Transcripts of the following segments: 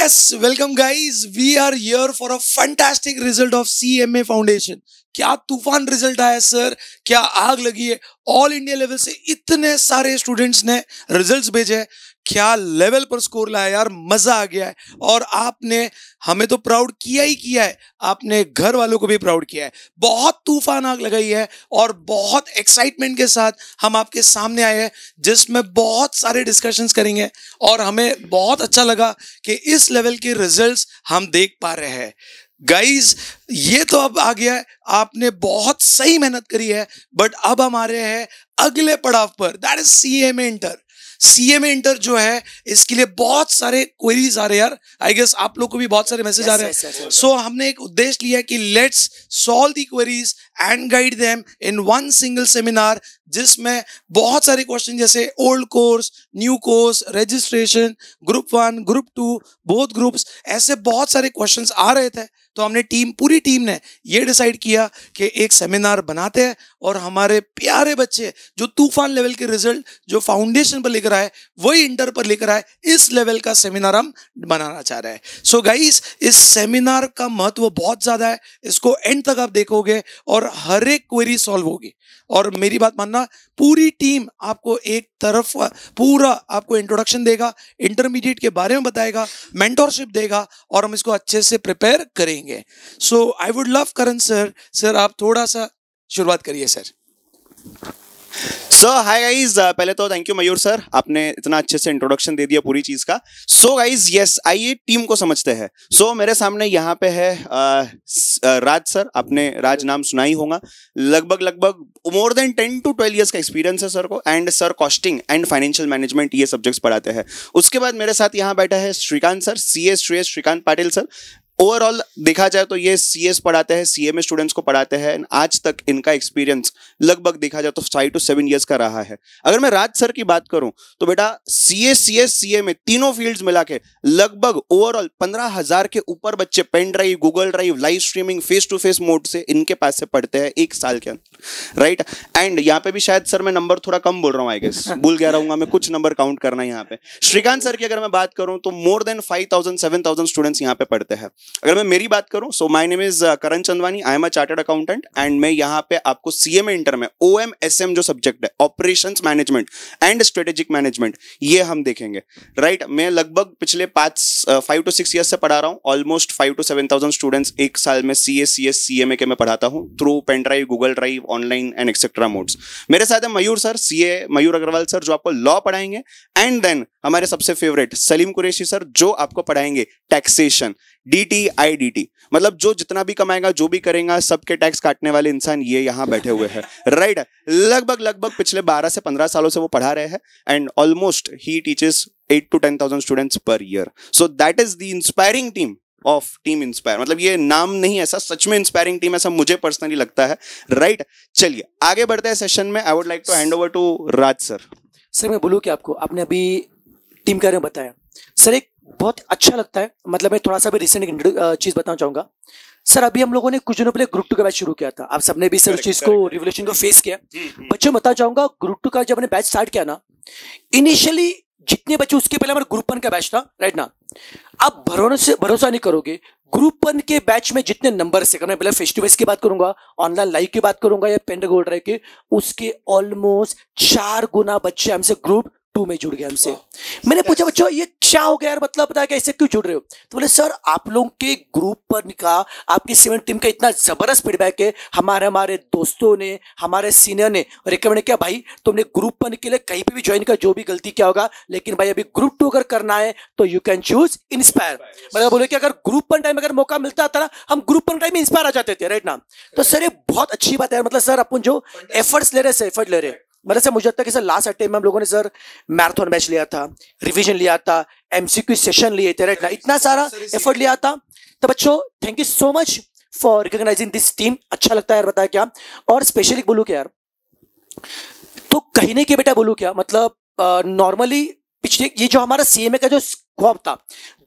Yes, welcome guys. We are here for a fantastic result of CMA Foundation. क्या तूफान result आया sir, क्या आग लगी है। ऑल इंडिया लेवल से इतने सारे स्टूडेंट्स ने रिजल्ट्स भेजे हैं, क्या लेवल पर स्कोर लाया यार, मजा आ गया है। और आपने हमें तो प्राउड किया ही किया है, आपने घर वालों को भी प्राउड किया है। बहुत तूफान आग लगाई है और बहुत एक्साइटमेंट के साथ हम आपके सामने आए हैं, जिसमें बहुत सारे डिस्कशंस करेंगे। और हमें बहुत अच्छा लगा कि इस लेवल के रिजल्ट्स हम देख पा रहे हैं। गाइज, ये तो अब आ गया है, आपने बहुत सही मेहनत करी है, बट अब हम आ रहे हैं अगले पड़ाव पर, that is CMA inter. CMA inter जो है, इसके लिए बहुत सारे क्वेरीज आ रहे हैं यार। आई गेस आप लोग को भी बहुत सारे मैसेज आ रहे हैं। सो हमने एक उद्देश्य लिया कि let's solve the queries and guide them in one single seminar, जिसमें बहुत सारे क्वेश्चन जैसे old course, new course, registration, group 1, group 2, both groups, ऐसे बहुत सारे क्वेश्चंस आ रहे थे। तो हमने पूरी टीम ने ये डिसाइड किया कि एक सेमिनार बनाते हैं और हमारे प्यारे बच्चे जो तूफान लेवल के रिजल्ट जो फाउंडेशन पर लेकर आए, वही इंटर पर लेकर आए। इस लेवल का सेमिनार हम बनाना चाह रहे हैं। सो गाइस, इस सेमिनार का महत्व बहुत ज्यादा है, इसको एंड तक आप देखोगे और हर एक क्वेरी सॉल्व होगी। और मेरी बात मानना, पूरी टीम आपको एक तरफ पूरा आपको इंट्रोडक्शन देगा, इंटरमीडिएट के बारे में बताएगा, मेंटोरशिप देगा और हम इसको अच्छे से प्रिपेयर करेंगे। So I would love Karan sir आप थोड़ा सा शुरुआत करिए सर। सो हाय गाइज, पहले तो थैंक यू मयूर सर, आपने इतना अच्छे से इंट्रोडक्शन दे दिया पूरी चीज का। सो गाइज यस, आइए टीम को समझते हैं। सो मेरे सामने यहाँ पे है राज सर, आपने राज नाम सुना ही होगा। लगभग मोर देन 10 to 12 ईयर्स का एक्सपीरियंस है सर को, and sir costing and financial management ये सब्जेक्ट्स पढ़ाते हैं। उसके बाद मेरे साथ यहाँ बैठा है Shrikant sir, CA Shrikant Patil sir. Overall देखा जाए तो ये सीएस पढ़ाते हैं, सीएमए स्टूडेंट्स को पढ़ाते हैं। आज तक इनका एक्सपीरियंस लगभग देखा जाए तो 5 to 7 ईयर्स का रहा है। अगर मैं राज सर की बात करूं तो बेटा सीएस सीएमए तीनों फील्ड्स मिला के लगभग ओवरऑल 15,000 के ऊपर बच्चे pen drive, Google drive, live streaming, face to face mode से इनके पास से पढ़ते हैं 1 साल के अंदर, राइट। एंड यहाँ पे भी शायद सर मैं नंबर थोड़ा कम बोल रहा हूँ, आई गेस भूल गया रहूंगा मैं, कुछ नंबर काउंट करना यहाँ पे। श्रीकांत सर की अगर मैं बात करूं तो मोर देन 5,000 7,000 स्टूडेंट्स यहाँ पे पढ़ते हैं। अगर मैं मेरी बात करूं, so my name is Karan Chandwani, I am a chartered accountant, and मैं यहाँ पे आपको सीएमए इंटर में OMSM जो सब्जेक्ट है, operations management and strategic management, ये हम देखेंगे, राइट। मैं लगभग पिछले 5 to 6 ईयर्स से पढ़ा रहा हूँ। ऑलमोस्ट 5,000 to 7,000 स्टूडेंट्स एक साल में CS CMA के मैं पढ़ाता हूँ through pen drive, Google drive, online and etcetera modes. मेरे साथ है Mayur sir, CA Mayur Agarwal sir, जो आपको लॉ पढ़ाएंगे। एंड देन हमारे सबसे फेवरेट सलीम कुरैशी सर, जो आपको पढ़ाएंगे टैक्सेशन, DTIDT, मतलब जो जितना भी कमाएगा, जो भी करेगा, सबके टैक्स काटने वाले इंसान ये यहाँ बैठे हुए हैं, राइट। लगभग पिछले 12 से 15 सालों से वो पढ़ा रहे हैं, and almost he teaches 8 to 10,000 students per year. So that is the inspiring team of team inspire. मतलब ये नाम नहीं, ऐसा सच में इंस्पायरिंग टीम, ऐसा मुझे पर्सनली लगता है, राइट। चलिए आगे बढ़ते हैं सेशन में। I would like to hand over to Raj sir. Sir मैं बोलूँ कि आपको, आपने अभी टीम के बारे में बताया सर, एक बहुत अच्छा लगता है। मतलब मैं थोड़ा सा भी रिसेंट चीज बताना चाहूंगा सर। अभी हम लोगों ने कुछ दिनों पहले ग्रुप 2 का बैच शुरू किया था, आप सबने भी सर चीज को, रिवोल्यूशन को फेस किया। बच्चों बताना चाहूंगा, ग्रुप 2 का जब हमने बैच स्टार्ट किया ना, इनिशियली जितने बच्चे, उसके पहले हमारा ग्रुप 1 का बैच था, राइट ना। आप भरोसा नहीं करोगे, ग्रुप 1 के बैच में जितने नंबर से, अगर मैं पहले फेस टू फेस की बात करूंगा, ऑनलाइन लाइव की बात करूंगा, या पेन ड्राइव ड्राइव के, उसके ऑलमोस्ट 4 गुना बच्चे हमसे ग्रुप 2 में जुड़ गए हमसे। मैंने पूछा बच्चों ये क्या हो गया यार, मतलब पता है कैसे क्यों जुड़ रहे हो? तो बोले सर आप लोगों के ग्रुप पर का, आपकी 7 टीम का इतना जबरदस्त फीडबैक है, हमारे दोस्तों ने, हमारे सीनियर ने रिकमेंड किया, भाई तुमने ग्रुप 1 के लिए कहीं पे भी ज्वाइन कर, जो भी गलती क्या होगा, लेकिन भाई अभी ग्रुप 2 अगर करना है तो यू कैन चूज इंस्पायर। मतलब बोले कि अगर ग्रुप 1 टाइम अगर मौका मिलता था ना, हम ग्रुप 1 टाइम में इंस्पायर आ जाते थे, राइट ना। तो सर ये बहुत अच्छी बात है, मतलब सर अपन जो एफर्ट्स ले रहे हैं, मतलब सर मुझे लगता है कि सर लास्ट टाइम में हम लोगों ने सर मैराथन मैच लिया था, रिवीजन लिया था, MCQ सेशन लिए थे, राइट ना, इतना सारा एफर्ट लिया था। तो बच्चों thank you so much for recognising this team. अच्छा लगता है यार, बताया क्या। और स्पेशली बोलूं क्या यार, तो कहीं नहीं कि बेटा बोलूं क्या, मतलब नॉर्मली पिछले ये जो हमारा CMA का जो ख्वाब था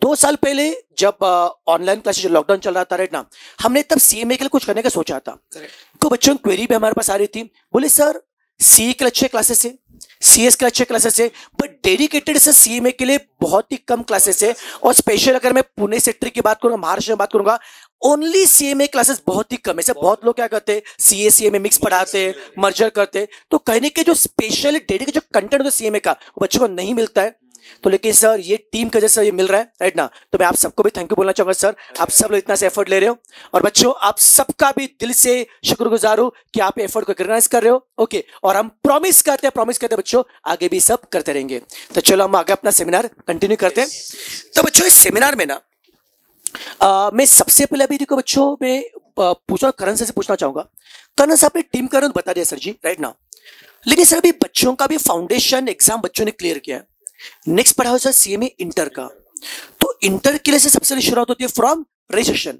2 साल पहले, जब ऑनलाइन क्लासेस लॉकडाउन चल रहा था, राइट ना, हमने तब CMA के लिए कुछ करने का सोचा था। तो बच्चों की क्वेरी भी हमारे पास आ रही थी, बोले सर CA के अच्छे क्लासेस है, सीएस के अच्छे क्लासेस है, बट डेडिकेटेड से सीएमए के लिए बहुत ही कम क्लासेस है। और स्पेशल अगर मैं पुणे सेक्टर की बात करूंगा, महाराष्ट्र में बात करूंगा, ओनली सीएमए क्लासेस बहुत ही कम है। ऐसे बहुत लोग क्या करते हैं, सीए सीएमए मिक्स पढ़ाते हैं, मर्जर करते हैं, तो कहने के जो स्पेशल डेडिकेटेड जो कंटेंट होता है सीएमए का, वो बच्चों को नहीं मिलता है। तो लेकिन सर ये टीम का जैसा ये मिल रहा है राइट ना, तो मैं आप सबको भी थैंक यू बोलना चाहूंगा सर, आप सब लोग इतना से एफर्ट ले रहे हो। और बच्चों आप सबका भी दिल से शुक्रगुजार हूं कि आप एफर्ट को रिकॉग्नाइज कर रहे हो। ओके, और हम प्रॉमिस करते हैं बच्चों आगे भी सब करते रहेंगे। तो चलो हम आगे अपना सेमिनार कंटिन्यू करते हैं। तो बच्चों इस सेमिनार में ना मैं सबसे पहले अभी देखो बच्चों मैं पूछा करण सर से पूछना चाहूंगा। करण सर आपने टीम करण बता दिया सर जी राइट ना, लेकिन सर अभी बच्चों का भी फाउंडेशन एग्जाम बच्चों ने क्लियर किया है, नेक्स्ट पढ़ा हो सर सीएमए इंटर का। तो इंटर के लिए से सबसे पहले शुरुआत होती है फ्रॉम रजिस्ट्रेशन।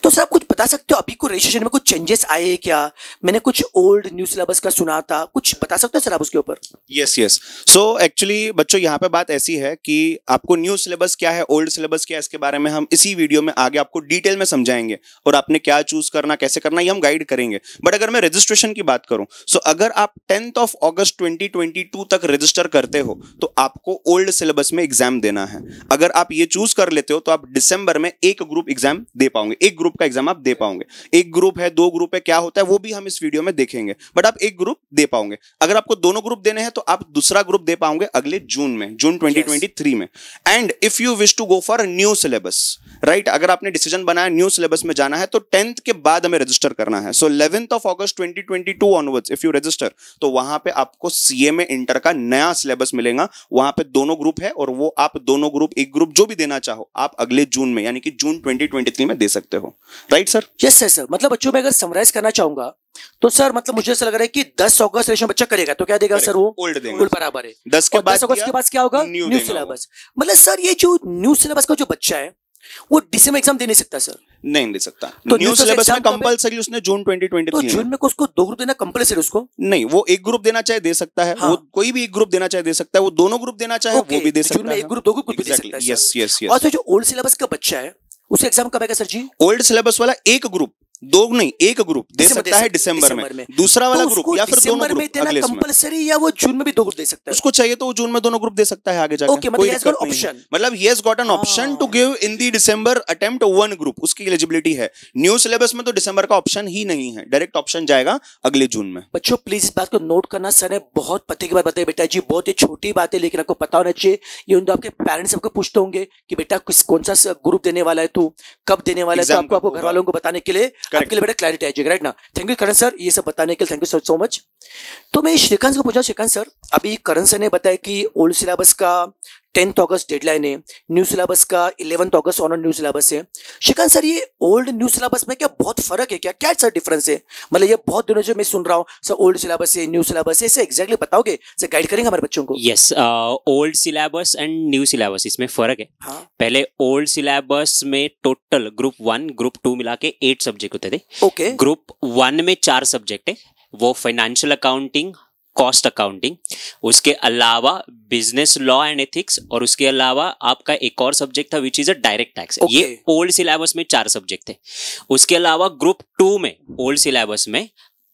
तो सर आप कुछ बता सकते हो अभी को रजिस्ट्रेशन में कुछ चेंजेस आए हैं क्या? मैंने कुछ ओल्ड न्यू सिलेबस का सुना था, कुछ बता सकते हो सर आप उसके ऊपर? यस यस, सो एक्चुअली बच्चों यहाँ पे बात ऐसी है कि आपको न्यू सिलेबस क्या है, ओल्ड सिलेबस क्या है, इसके बारे में हम इसी वीडियो में आगे आपको डिटेल में समझाएंगे और आपने क्या चूज करना, कैसे करना, ये हम गाइड करेंगे। बट अगर मैं रजिस्ट्रेशन की बात करूं, सो अगर आप 10 अगस्त 2022 तक रजिस्टर करते हो तो आपको ओल्ड सिलेबस में एग्जाम देना है। अगर आप ये चूज कर लेते हो तो आप दिसंबर में एक ग्रुप एग्जाम दे पाओगे, एक ग्रुप का एग्जाम आप दे पाओगे। एक ग्रुप है, दो ग्रुप है, क्या होता है वो भी हम इस वीडियो में देखेंगे, बट आप एक ग्रुप दे पाओगे। अगर आपको दोनों ग्रुप देने हैं तो आप दूसरा ग्रुप दे पाओगे अगले जून में, जून 2023 में। And if you wish to go for new syllabus right, अगर आपने डिसीजन बनाया न्यू सिलेबस में जाना है तो 10th के बाद हमें रजिस्टर करना है। सो 11th August 2022 onwards if you register, तो वहां पे आपको सीएमए इंटर का नया सिलेबस मिलेगा। वहां पे दोनों ग्रुप है और वो आप दोनों ग्रुप, एक ग्रुप जो भी देना चाहो आप अगले जून में यानी कि जून 2023 में दे सकते हो। Right sir? Yes sir. मतलब बच्चों में अगर समराइज करना चाहूंगा तो सर मतलब मुझे ऐसा लग रहा है कि 10 अगस्त रजिस्ट्रेशन बच्चा करेगा तो क्या देगा सर? वो ओल्ड देंगे, ओल्ड बराबर है। 10 के बाद 10 अगस्त के बाद क्या होगा? New syllabus. मतलब सर ये जो न्यू सिलेबस का जो बच्चा है वो दिसंबर एग्जाम दे नहीं सकता सर? नहीं दे सकता। तो न्यू सिलेबस में कंपलसरी उसने जून 2023 तो जून में उसको दो ग्रुप देना कंपलसरी उसको? नहीं, वो एक ग्रुप देना चाहे दे सकता है। हाँ। वो कोई भी एक ग्रुप देना चाहे दे सकता है, वो दोनों ग्रुप देना चाहे वो भी दे सकता है। जून में एक ग्रुप, दो ग्रुप भी दे सकता है। Yes yes yes. और सर जो ओल्ड सिलेबस का बच्चा है उसका एग्जाम कब आएगा सर जी? ओल्ड सिलेबस वाला एक ग्रुप, दो नहीं एक ग्रुप दे सकता है दिसंबर में, दूसरा वाला ग्रुप या फिर दोनों ग्रुप अगले कंपलसरी, या वो जून में भी दो ग्रुप दे सकता है? उसको चाहिए तो वो जून में दोनों ग्रुप दे सकता है आगे जाकर। ओके, मतलब he has got option. मतलब he has got an option to give in the December attempt one group, उसकी एलिजिबिलिटी है। न्यू सिलेबस में तो दिसंबर का ऑप्शन ही नहीं है, डायरेक्ट ऑप्शन जाएगा अगले जून में। बच्चों प्लीज इस बात को नोट करना, सर ने बहुत पते की बात बताई बेटा जी, बहुत ही छोटी बात है लेकिन आपको पता होना चाहिए। ये तो आपके पेरेंट्स आपको पूछते होंगे कि बेटा कौन सा ग्रुप देने वाला है तू, कब देने वाला है, तो आपको घर वालों को बताने के लिए आपके लिए बेटा क्लैरिटी आएगी राइट ना। थैंक यू करण सर ये सब बताने के लिए, थैंक यू सो मच। तो मैं श्रीकांत को पूछा, श्रीकांत सर अभी करण सर ने बताया कि ओल्ड सिलेबस का 10 अगस्त डेडलाइन है, न्यू सिलेबस का 11 अगस्त ऑन न्यू सिलेबस है। श्रीकांत सर ये ओल्ड न्यू सिलेबस में क्या बहुत फर्क है क्या? क्या सर डिफरेंस है? मतलब ये बहुत दिनों से मैं सुन रहा हूँ सर ओल्ड सिलेबस है न्यू सिलेबस है, इसे एग्जैक्टली बताओगे, सर गाइड करेंगे हमारे बच्चों को? Yes, old syllabus and new syllabus इसमें फर्क है। हाँ? पहले ओल्ड सिलेबस में टोटल ग्रुप 1 ग्रुप 2 मिला के 8 सब्जेक्ट होते थे। ओके। ग्रुप 1 में 4 सब्जेक्ट है, वो फाइनेंशियल अकाउंटिंग, कॉस्ट अकाउंटिंग, उसके अलावा बिजनेस लॉ एंड एथिक्स, और उसके अलावा आपका एक और सब्जेक्ट था which is a direct tax. ये ओल्ड सिलेबस में 4 सब्जेक्ट थे। उसके अलावा ग्रुप 2 में ओल्ड सिलेबस में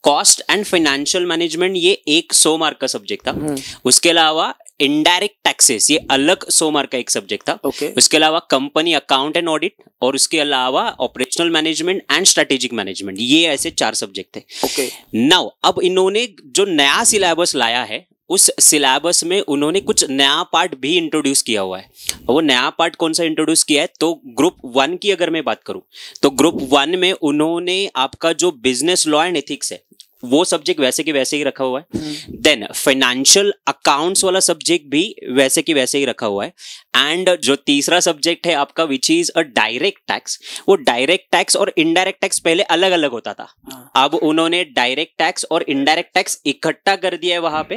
कॉस्ट एंड फाइनेंशियल मैनेजमेंट ये एक 100 मार्क का सब्जेक्ट था। उसके अलावा इनडायरेक्ट टैक्सेस ये अलग 100 मार्क का एक सब्जेक्ट था। उसके अलावा कंपनी अकाउंट एंड ऑडिट, और उसके अलावा operational management and strategic management, ये ऐसे 4 सब्जेक्ट थे। नाउ अब इन्होंने जो नया सिलेबस लाया है उस सिलेबस में उन्होंने कुछ नया पार्ट भी इंट्रोड्यूस किया हुआ है। वो नया पार्ट कौन सा इंट्रोड्यूस किया है? तो ग्रुप 1 की अगर मैं बात करूं तो ग्रुप 1 में उन्होंने आपका जो बिजनेस लॉ एंड एथिक्स है वो सब्जेक्ट वैसे के वैसे ही रखा हुआ है। देन फाइनेंशियल अकाउंट्स वाला सब्जेक्ट भी वैसे के वैसे ही रखा हुआ है। एंड जो तीसरा सब्जेक्ट है आपका which is a direct tax, वो डायरेक्ट टैक्स और इनडायरेक्ट टैक्स पहले अलग अलग होता था, अब उन्होंने डायरेक्ट टैक्स और इनडायरेक्ट टैक्स इकट्ठा कर दिया है वहां पे।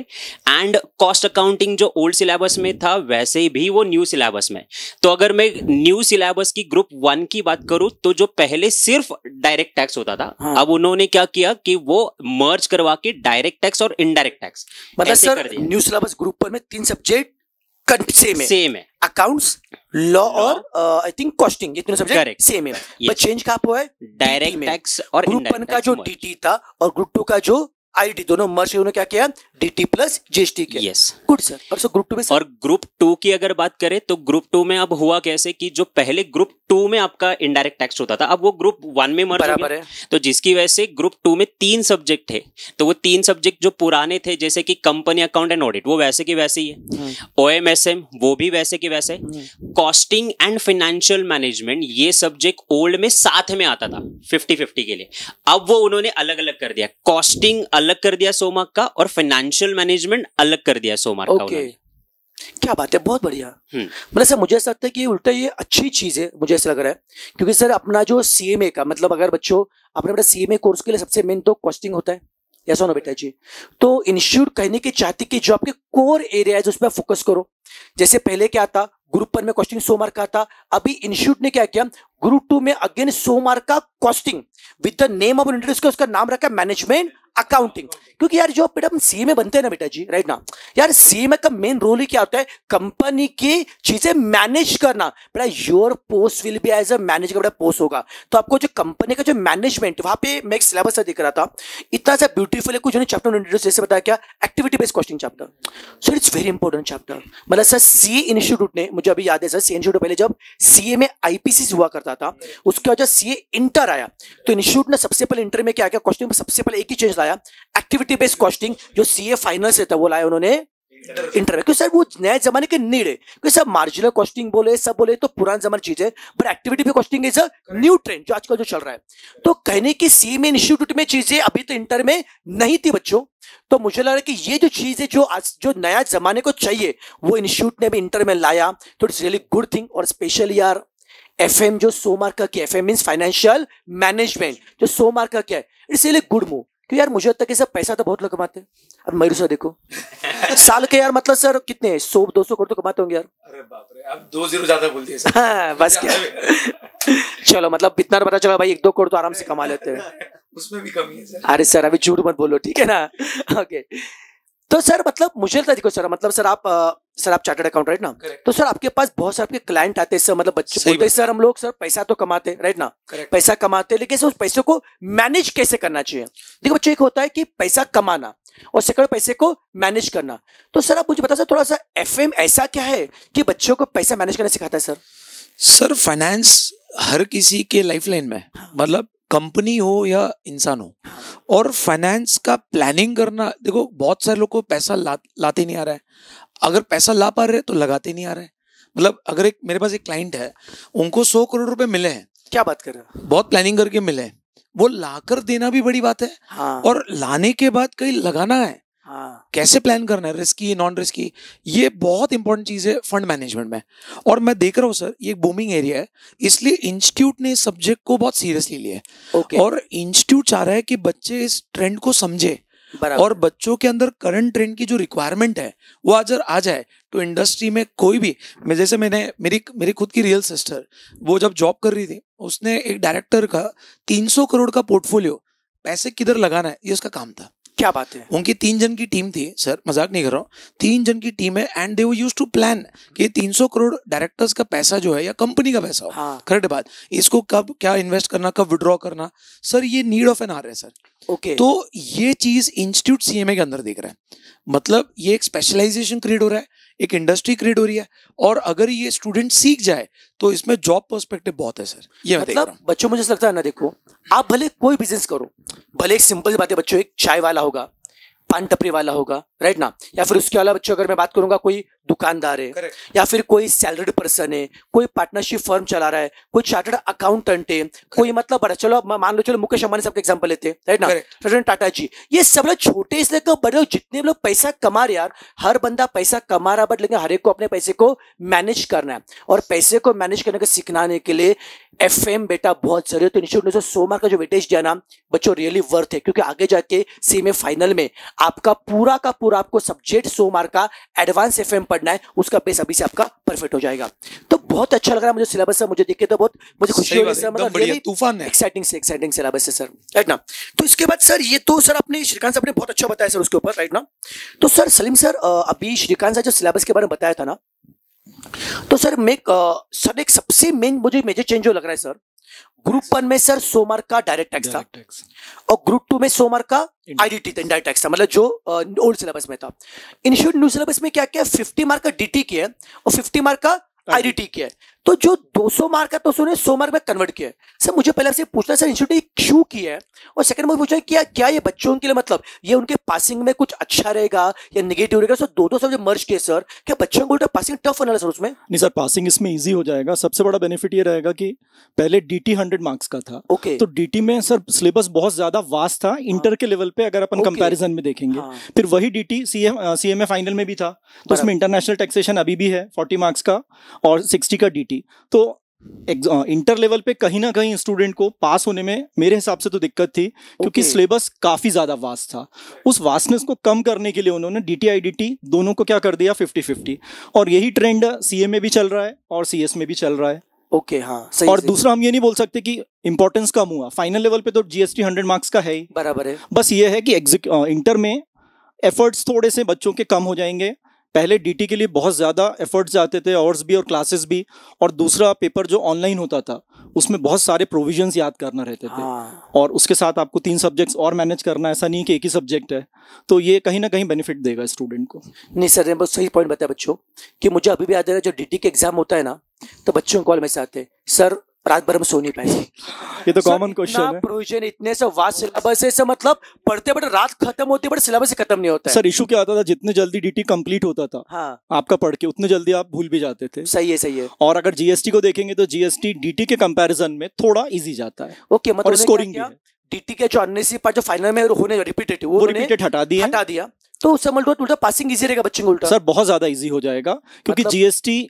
एंड कॉस्ट अकाउंटिंग जो ओल्ड सिलेबस में था वैसे भी वो न्यू सिलेबस में। तो अगर मैं न्यू सिलेबस की ग्रुप 1 की बात करूं तो जो पहले सिर्फ डायरेक्ट टैक्स होता था, अब उन्होंने क्या किया कि वो मर्ज करवा के डायरेक्ट टैक्स और इनडायरेक्ट टैक्स मतलब सर न्यू सिलेबस ग्रुप में 3 सब्जेक्ट सेम है, अकाउंट्स, लॉ और आई थिंक कॉस्टिंग, ये तीनों सब्जेक्ट सेम है। बट चेंज कहाँ पे है? डायरेक्ट टैक्स और ग्रुप 1 का जो डीटी था और ग्रुप 2 का जो आईटी दोनों मर्ज उन्होंने क्या किया, डीटी प्लस जीएसटी किया। Yes good sir. और सर ग्रुप 2 में सर? और ग्रुप 2 की अगर बात करें तो ग्रुप 2 में अब हुआ कैसे कि जो पहले ग्रुप 2 में आपका इनडायरेक्ट टैक्स होता था, अब वो ग्रुप 1 में मर्ज हो बराबर गया। है। तो जिसकी वजह से ग्रुप 2 में 3 सब्जेक्ट थे, तो वो 3 सब्जेक्ट जो पुराने थे जैसे कि कंपनी अकाउंट एंड ऑडिट वो वैसे के वैसे ही है, ओएमएसएम वो भी वैसे के वैसे, कॉस्टिंग एंड फाइनेंशियल मैनेजमेंट ये सब्जेक्ट ओल्ड में साथ में आता था 50-50 के लिए, अब वो उन्होंने अलग अलग कर दिया, कॉस्टिंग अलग कर दिया 100 मार्क का और फाइनेंशियल मैनेजमेंट अलग कर दिया 100 मार्क का ओके, उन्होंने। क्या बात है, बहुत बढ़िया। मतलब सर मुझे ऐसा लगता है कि उल्टा ये अच्छी चीज है, मुझे ऐसा लग रहा है, क्योंकि सर अपना जो सीएमए का मतलब अगर बच्चों अपने बेटा सीएमए कोर्स के लिए सबसे मेन तो कॉस्टिंग होता है, ऐसा ना बेटा जी। तो इंस्टीट्यूट कहने की चाहती कि जो आपके कोर एरिया है उस पर फोकस करो। जैसे पहले क्या था, ग्रुप 1 में कॉस्टिंग 100 मार्क का था, अभी इंस्टीट्यूट ने क्या किया, ग्रुप 2 में अगेन 100 मार्क का costing with the name of introduce उसका नाम रखा मैनेजमेंट अकाउंटिंग। क्योंकि यार जो बेटा हम सीएमए बनते हैं ना बेटा जी, राइट ना, यार सीएमए का मेन रोल ही क्या होता है, कंपनी की चीजें मैनेज करना। बेटा your post will be as a manager का बेटा पोस्ट होगा, तो आपको जो कंपनी का जो मैनेजमेंट, वहां पे मैं एक सिलेबस दिख रहा था, इतना सा ब्यूटीफुल है, कुछ चैप्टर इंट्रोड्यूस जैसे बताया क्या, activity based costing chapter. So it's very important chapter. मतलब सर सी इंस्टीट्यूट ने, मुझे अभी याद है सर, सी इंस्टीट्यूट पहले जब सीएमए आईपीसी हुआ करता था, उसके बाद जब सीए इंटर आया तो इंस्टीट्यूट ने सबसे पहले इंटर में क्या किया, कॉस्टिंग में सबसे पहले एक ही चेंज लाया, एक्टिविटी बेस्ड कॉस्टिंग, जो सीए फाइनल से था वो लाया उन्होंने इंटर में। क्योंकि सर वो नए जमाने के नीड है, क्योंकि सब मार्जिनल कॉस्टिंग बोले सब बोले तो पुराने जमाने चीज है, but activity based costing is a new trend जो आजकल जो चल रहा है। तो कहने की सीएमए इंस्टीट्यूट में चीजें अभी तो इंटर में नहीं थी बच्चों, तो मुझे लग रहा है कि ये जो चीज है जो नया जमाने को चाहिए वो इंस्टीट्यूट ने भी इंटर में लाया, तो इट्स रियली गुड थिंग। और स्पेशली यार एफएम जो 100 मार्क का क्या, एफएम मींस फाइनेंशियल मैनेजमेंट, जो 100 मार्क का क्या है, इट्स रियली गुड मूव। क्योंकि यार मुझे लगता है कि सर पैसा तो बहुत लोग कमाते हैं, अब मयूर सर देखो साल के यार मतलब सर कितने 100-200 करोड़ तो कमाते होंगे यार। अरे बाप रे, अब 2 0 ज्यादा बोल दिए सर। हाँ, बस क्या चलो मतलब इतना पता चला भाई 1-2 करोड़ तो आराम से कमा लेते हैं, उसमें भी कमी है सर। अरे सर अभी झूठ मत बोलो, ठीक है ना। ओके, तो सर मतलब मुझे लगता है देखो सर, मतलब सर आप चार्टर्ड अकाउंट राइट ना, Correct. तो सर आपके पास बहुत सारे आपके क्लाइंट आते हैं सर, मतलब बच्चे सही बोलते हैं सर हम लोग सर पैसा तो कमाते राइट ना, Correct. पैसा कमाते लेकिन सर उस पैसे को मैनेज कैसे करना चाहिए। देखो बच्चों एक होता है कि पैसा कमाना और सेकंड पैसे को मैनेज करना। तो सर आप मुझे बता सर थोड़ा सा एफएम ऐसा क्या है कि बच्चों को पैसा मैनेज करना सिखाता है सर? सर फाइनेंस हर किसी के लाइफ लाइन में, मतलब कंपनी हो या इंसान हो, और फाइनेंस का प्लानिंग करना, देखो बहुत सारे लोग को पैसा लाते नहीं आ रहा है, अगर पैसा ला पा रहे हैं तो लगाते नहीं आ रहे हैं। मतलब अगर मेरे पास एक क्लाइंट है, उनको 100 करोड़ रुपए मिले हैं, क्या बात कर रहे हो, बहुत प्लानिंग करके मिले हैं, वो लाकर देना भी बड़ी बात है, हाँ, और लाने के बाद कहीं लगाना है, हाँ, कैसे प्लान करना है, रिस्की नॉन रिस्की, ये बहुत इंपॉर्टेंट चीज है फंड मैनेजमेंट में। और मैं देख रहा हूँ सर ये एक बूमिंग एरिया है, इसलिए इंस्टीट्यूट ने इस सब्जेक्ट को बहुत सीरियसली लिया है। ओके, और इंस्टीट्यूट चाह रहा है कि बच्चे इस ट्रेंड को समझे बराबर, और बच्चों के अंदर करंट ट्रेंड की जो रिक्वायरमेंट है वो अगर आ जाए तो इंडस्ट्री में कोई भी, मैं जैसे मेरी खुद की रियल सिस्टर, वो जब जॉब कर रही थी, उसने एक डायरेक्टर का 300 करोड़ का पोर्टफोलियो, पैसे किधर लगाना है ये उसका काम था। क्या बात है, उनकी 3 जन की टीम थी सर, मजाक नहीं कर रहा हूँ, 3 जन की टीम है, and they used to plan कि 300 करोड़ डायरेक्टर्स का पैसा जो है या कंपनी का पैसा हो, हाँ, करेक्ट बात, इसको कब क्या इन्वेस्ट करना, कब विड्रॉ करना, सर ये नीड ऑफ एन आर है सर। ओके, तो ये चीज इंस्टीट्यूट सीएमए के अंदर दिख रहा है, मतलब ये एक स्पेशलाइजेशन क्रिएट हो रहा है, एक इंडस्ट्री क्रिएट हो रही है, और अगर ये स्टूडेंट सीख जाए तो इसमें जॉब पर्सपेक्टिव बहुत है सर, ये मैं देख रहा मतलब हूँ। बच्चों मुझे ऐसा लगता है ना, देखो आप भले कोई बिजनेस करो, भले एक सिंपल सी बात है बच्चों, एक चाय वाला होगा, पान टपरी वाला होगा राइट ना, या फिर उसके अलावा बच्चों अगर मैं बात करूंगा कोई दुकानदार है, Correct. या फिर कोई सैलरीड पर्सन है, कोई पार्टनरशिप फर्म चला रहा है, कोई चार्टर्ड अकाउंटेंट है, कोई मतलब बड़ा, चलो मान लो, चलो मुकेश अंबानी सबके एग्जांपल लेते हैं राइट ना, Correct. रतन टाटा जी, ये सब लोग छोटे से लेकर बड़े लोग जितने लोग पैसा कमा रहे, यार हर बंदा पैसा कमा रहा, बट लेकिन हर एक को अपने पैसे को मैनेज करना है, और पैसे को मैनेज करने को सिखाने के लिए एफएम बेटा बहुत जरूरी है। तो इंस्टीट्यूट ने 100 मार्क का जो वेटेज दिया ना बच्चों, रियली वर्थ है, क्योंकि आगे जाके सीएमए फाइनल में आपका पूरा का पूरा आपको सब्जेक्ट 100 मार्क का एडवांस एफएम पढ़ना है, उसका बेस अभी से आपका परफेक्ट हो जाएगा। तो बहुत अच्छा लग रहा है मुझे सिलेबस सर, मुझे देख के तो बहुत मुझे खुशी हो रही है सर, मतलब बढ़िया तूफान है, एक्साइटिंग सिलेबस है सर, राइट ना। तो इसके बाद सर ये तो सर अपने श्रीकांत साहब ने बहुत अच्छा बताया सर उसके ऊपर, राइट ना। तो सर सलीम सर अभी श्रीकांत साहब जो सिलेबस के बारे में बताया था ना, तो सर मैं सर एक सबसे मेन मुझे मेजर चेंज जो लग रहा है सर, ग्रुप 1 में सर 100 मार्क का डायरेक्ट टैक्स था और ग्रुप 2 में 100 मार्क का आईडीटी था, इंडायरेक्ट टैक्स था, मतलब जो ओल्ड सिलेबस में था। इंस्टीट्यूट न्यू सिलेबस में क्या क्या 50 मार्क का डीटी किया है और 50 मार्क का आईडीटी किया है, तो जो 200 मार्क का तो उसने 100 मार्क में कन्वर्ट किया है। सर मुझे पहले आपसे पूछना सर इंस्टीट्यूट ने क्यों किया है, और सेकंड मुझे पूछना है क्या ये बच्चों के लिए मतलब ये उनके पासिंग में कुछ अच्छा रहेगा या नेगेटिव रहेगा? सर दो सब्जेक्ट मर्ज किए सर, क्या बच्चों को उल्टा पासिंग टफ होने वाला सर उसमें? नहीं सर, पासिंग इसमें इजी हो जाएगा। सबसे बड़ा बेनिफिट ये रहेगा कि पहले डीटी 100 मार्क्स का था, ओके, तो डीटी में सर सिलेबस बहुत ज्यादा वास्ट था इंटर के लेवल पे, अगर अपन कंपैरिजन में देखेंगे। फिर वही डीटी सीएमए फाइनल में भी था, तो उसमें इंटरनेशनल टैक्सेशन अभी भी है 40 मार्क्स का और 60 का डीटी। तो इंटर लेवल पे कहीं ना कहीं स्टूडेंट को पास होने में मेरे हिसाब से तो दिक्कत थी, क्योंकि सिलेबस काफी ज्यादा वास्ट था। उस वास्टनेस को कम करने के लिए उन्होंने डीटी आईडीटी दोनों को क्या कर दिया 50-50, और यही ट्रेंड सीए में भी चल रहा है और सीएस में भी चल रहा है। ओके हाँ सही। और दूसरा हम ये नहीं बोल सकते कि इंपॉर्टेंस कम हुआ, फाइनल लेवल पे तो जीएसटी 100 मार्क्स का है ही, बराबर है। बस ये है कि इंटर में एफर्ट्स थोड़े से बच्चों के कम हो जाएंगे। पहले डीटी के लिए बहुत ज़्यादा एफर्ट्स जाते थे, आवर्स भी और क्लासेस भी, और दूसरा पेपर जो ऑनलाइन होता था उसमें बहुत सारे प्रोविजंस याद करना रहते थे। और उसके साथ आपको 3 सब्जेक्ट्स और मैनेज करना, ऐसा नहीं कि एक ही सब्जेक्ट है, तो ये कहीं ना कहीं बेनिफिट देगा स्टूडेंट को। नहीं सर ने बहुत सही पॉइंट बताया बच्चों, कि मुझे अभी भी याद है जो डीटी के एग्जाम होता है ना, तो बच्चों कॉल में से आते सर रात भर हम सो नहीं पाए। ये तो कॉमन क्वेश्चन है। प्रोविजन इतने से वास्ट सिलेबस है, मतलब पढ़ते पढ़ते रात खत्म होती है बट सिलेबस खत्म नहीं होता है। सर इशू क्या आता था, जितने जल्दी डीटी कंप्लीट होता था आपका पढ़ के, उतने जल्दी आप भूल भी जाते थे। सही है सही है। और अगर जीएसटी को देखेंगे तो जीएसटी डीटी के कंपैरिजन में थोड़ा इजी जाता है। ओके, मतलब स्कोरिंग भी है। डीटी के जो अननेसेसरी पार्ट जो फाइनल में होने रिपीटेड, वो रिपीटेड हटा दिया, तो उससे उल्टा पासिंग इजी रहेगा बच्चों को। उल्टा सर बहुत ज्यादा इजी हो जाएगा, क्योंकि जीएसटी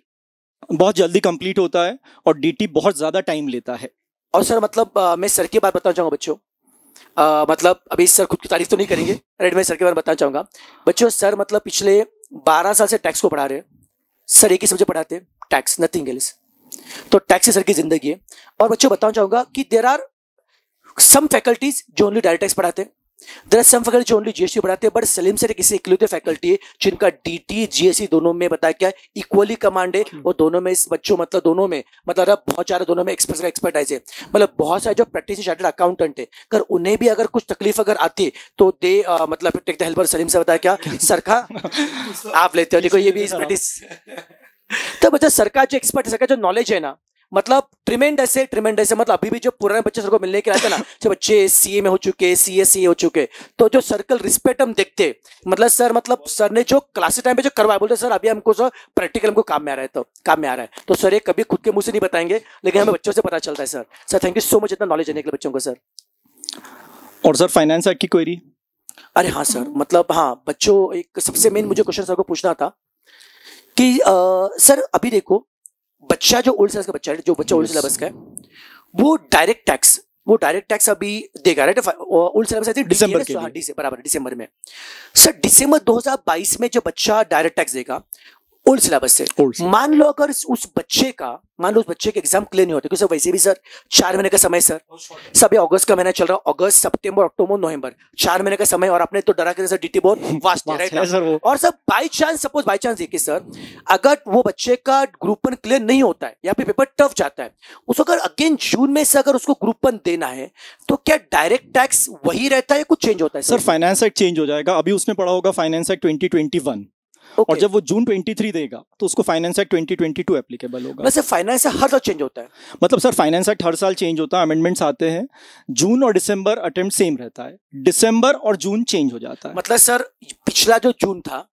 बहुत जल्दी कंप्लीट होता है और डीटी बहुत ज्यादा टाइम लेता है। और सर मतलब मैं सर की बात बताना चाहूंगा बच्चों, मतलब अभी सर खुद की तारीफ तो नहीं करेंगे, राइट, मैं सर के बारे में बताना चाहूंगा बच्चों। सर मतलब पिछले 12 साल से टैक्स को पढ़ा रहे हैं सर, एक ही सब्जेक्ट पढ़ाते हैं, टैक्स, नथिंग एल्स। तो टैक्स ही सर की जिंदगी है। और बच्चों बताना चाहूंगा कि देयर आर सम फैकल्टीज जो ओनली डायरेक्ट टैक्स पढ़ाते हैं, देयर आर सम फैकल्टी जो ओनली जीएसटी पढ़ाते हैं, बट सलीम सर किसी इकलौते फैकल्टी है जिनका डीटी जीएसटी दोनों में बताया क्या इक्वली कमांड है, और दोनों में इस बच्चों मतलब दोनों में मतलब बहुत सारे दोनों में एक्सपर्टाइज है। मतलब बहुत सारे जो प्रैक्टिस चार्टर्ड अकाउंटेंट है, अगर उन्हें भी अगर कुछ तकलीफ अगर आती है तो दे मतलब टेक द हेल्पर। सलीम से बताया क्या सर का आप लेते हो, देखो ये भी प्रैक्टिस। तो बच्चा सर का जो एक्सपर्ट है, सर का जो नॉलेज है ना, मतलब ट्रिमेंडस है मतलब अभी भी जो पुराने बच्चे सर को मिलने के आते हैं ना, जो बच्चे सीए में हो चुके, सीएससी हो चुके, तो जो सर्कल रिस्पेक्ट हम देखते, मतलब सर ने जो क्लास टाइम पे जो करवाया, बोलते सर अभी हमको सर प्रैक्टिकल हमको काम में आ रहा है, तो सर ये कभी खुद के मुंह से नहीं बताएंगे, लेकिन हमें बच्चों से पता चलता है। Sir thank you so much इतना नॉलेज देने के लिए बच्चों को सर। और सर फाइनेंस एक्ट की क्वेरी? अरे हाँ सर, मतलब हाँ बच्चों, एक सबसे मेन मुझे क्वेश्चन सर को पूछना था कि सर अभी देखो बच्चा जो ओल्ड सिलेबस का बच्चा है, जो बच्चा ओल्ड सिलेबस का है, वो डायरेक्ट टैक्स अभी देगा, राइट? ओल्ड सिलेबस दिसंबर के लिए, बराबर दिसंबर में। सर दिसंबर 2022 में जो बच्चा डायरेक्ट टैक्स देगा ओल्ड सिलेबस से, मान लो अगर उस बच्चे के एग्जाम क्लियर नहीं होते, क्योंकि वैसे भी सर 4 महीने का समय सर अभी अगस्त का महीना चल रहा है, अगस्त सितंबर अक्टूबर नवंबर 4 महीने का समय, और आपने तो डरा के सर डीटी बहुत वास्ट है, राइट? और सर बाई चांस देखिए सर, अगर वो बच्चे का ग्रुप 1 क्लियर नहीं होता है या फिर पेपर टफ जाता है, उसको अगर अगेन जून में से अगर उसको ग्रुप 1 देना है, तो क्या डायरेक्ट टैक्स वही रहता है, कुछ चेंज होता है? सर फाइनेंस एक्ट चेंज हो जाएगा। अभी उसने पढ़ा होगा फाइनेंस एक्ट 2021, और जब वो जून 23 देगा तो उसको फाइनेंस एक्ट 2022 एप्लीकेबल होगा। वैसे फाइनेंस हर साल चेंज होता है? मतलब सर फाइनेंस एक्ट हर साल चेंज होता है, अमेंडमेंट्स आते हैं, जून और दिसंबर अटेम्प्ट सेम रहता है, दिसंबर और जून चेंज हो जाता है। मतलब सर पिछला जो जून था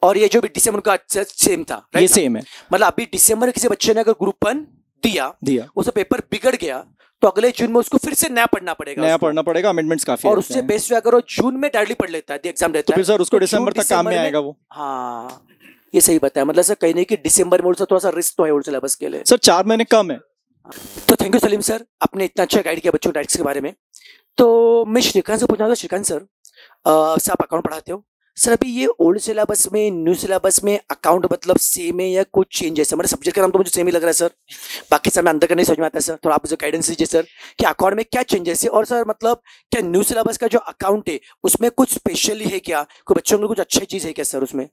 और ये जो भी दिसंबर का सेम था, ये सेम है। मतलब अभी दिसंबर में किसी बच्चे ने अगर ग्रुप 1 दिया उसका पेपर बिगड़ गया, तो अगले जून में उसको फिर से नया पढ़ना पड़ेगा, अमेंडमेंट्स काफी, और उससे बेस पे अगर वो जून में डायरेक्टली पढ़ लेता है, एग्जाम देता है, तो फिर सर उसको दिसंबर तक काम में आएगा वो। हाँ ये सही बताया, मतलब सर कहीं नहीं कि दिसंबर में थोड़ा सा रिस्क तो है ओल्ड सिलेबस के लिए। सर 4 महीने कम है। तो थैंक यू सलीम सर, आपने इतना अच्छा गाइड किया बच्चों टैक्स के बारे में। तो मैं श्रीकांत से पूछना था, श्रीकांत सर आप अकाउंट पढ़ाते हो सर, अभी ये ओल्ड सिलेबस में न्यू सिलेबस में अकाउंट मतलब सेम है या कुछ चेंज है? सर मेरे सब्जेक्ट का नाम तो मुझे सेम ही लग रहा है सर, बाकी सर मैं अंदर का नहीं समझ में आता है सर, थोड़ा आप मुझे गाइडेंस दीजिए सर कि अकाउंट में क्या चेंजेस है, और सर मतलब क्या न्यू सिलेबस का जो अकाउंट है उसमें कुछ स्पेशली है क्या, कोई बच्चों को कुछ अच्छी चीज है क्या सर उसमें?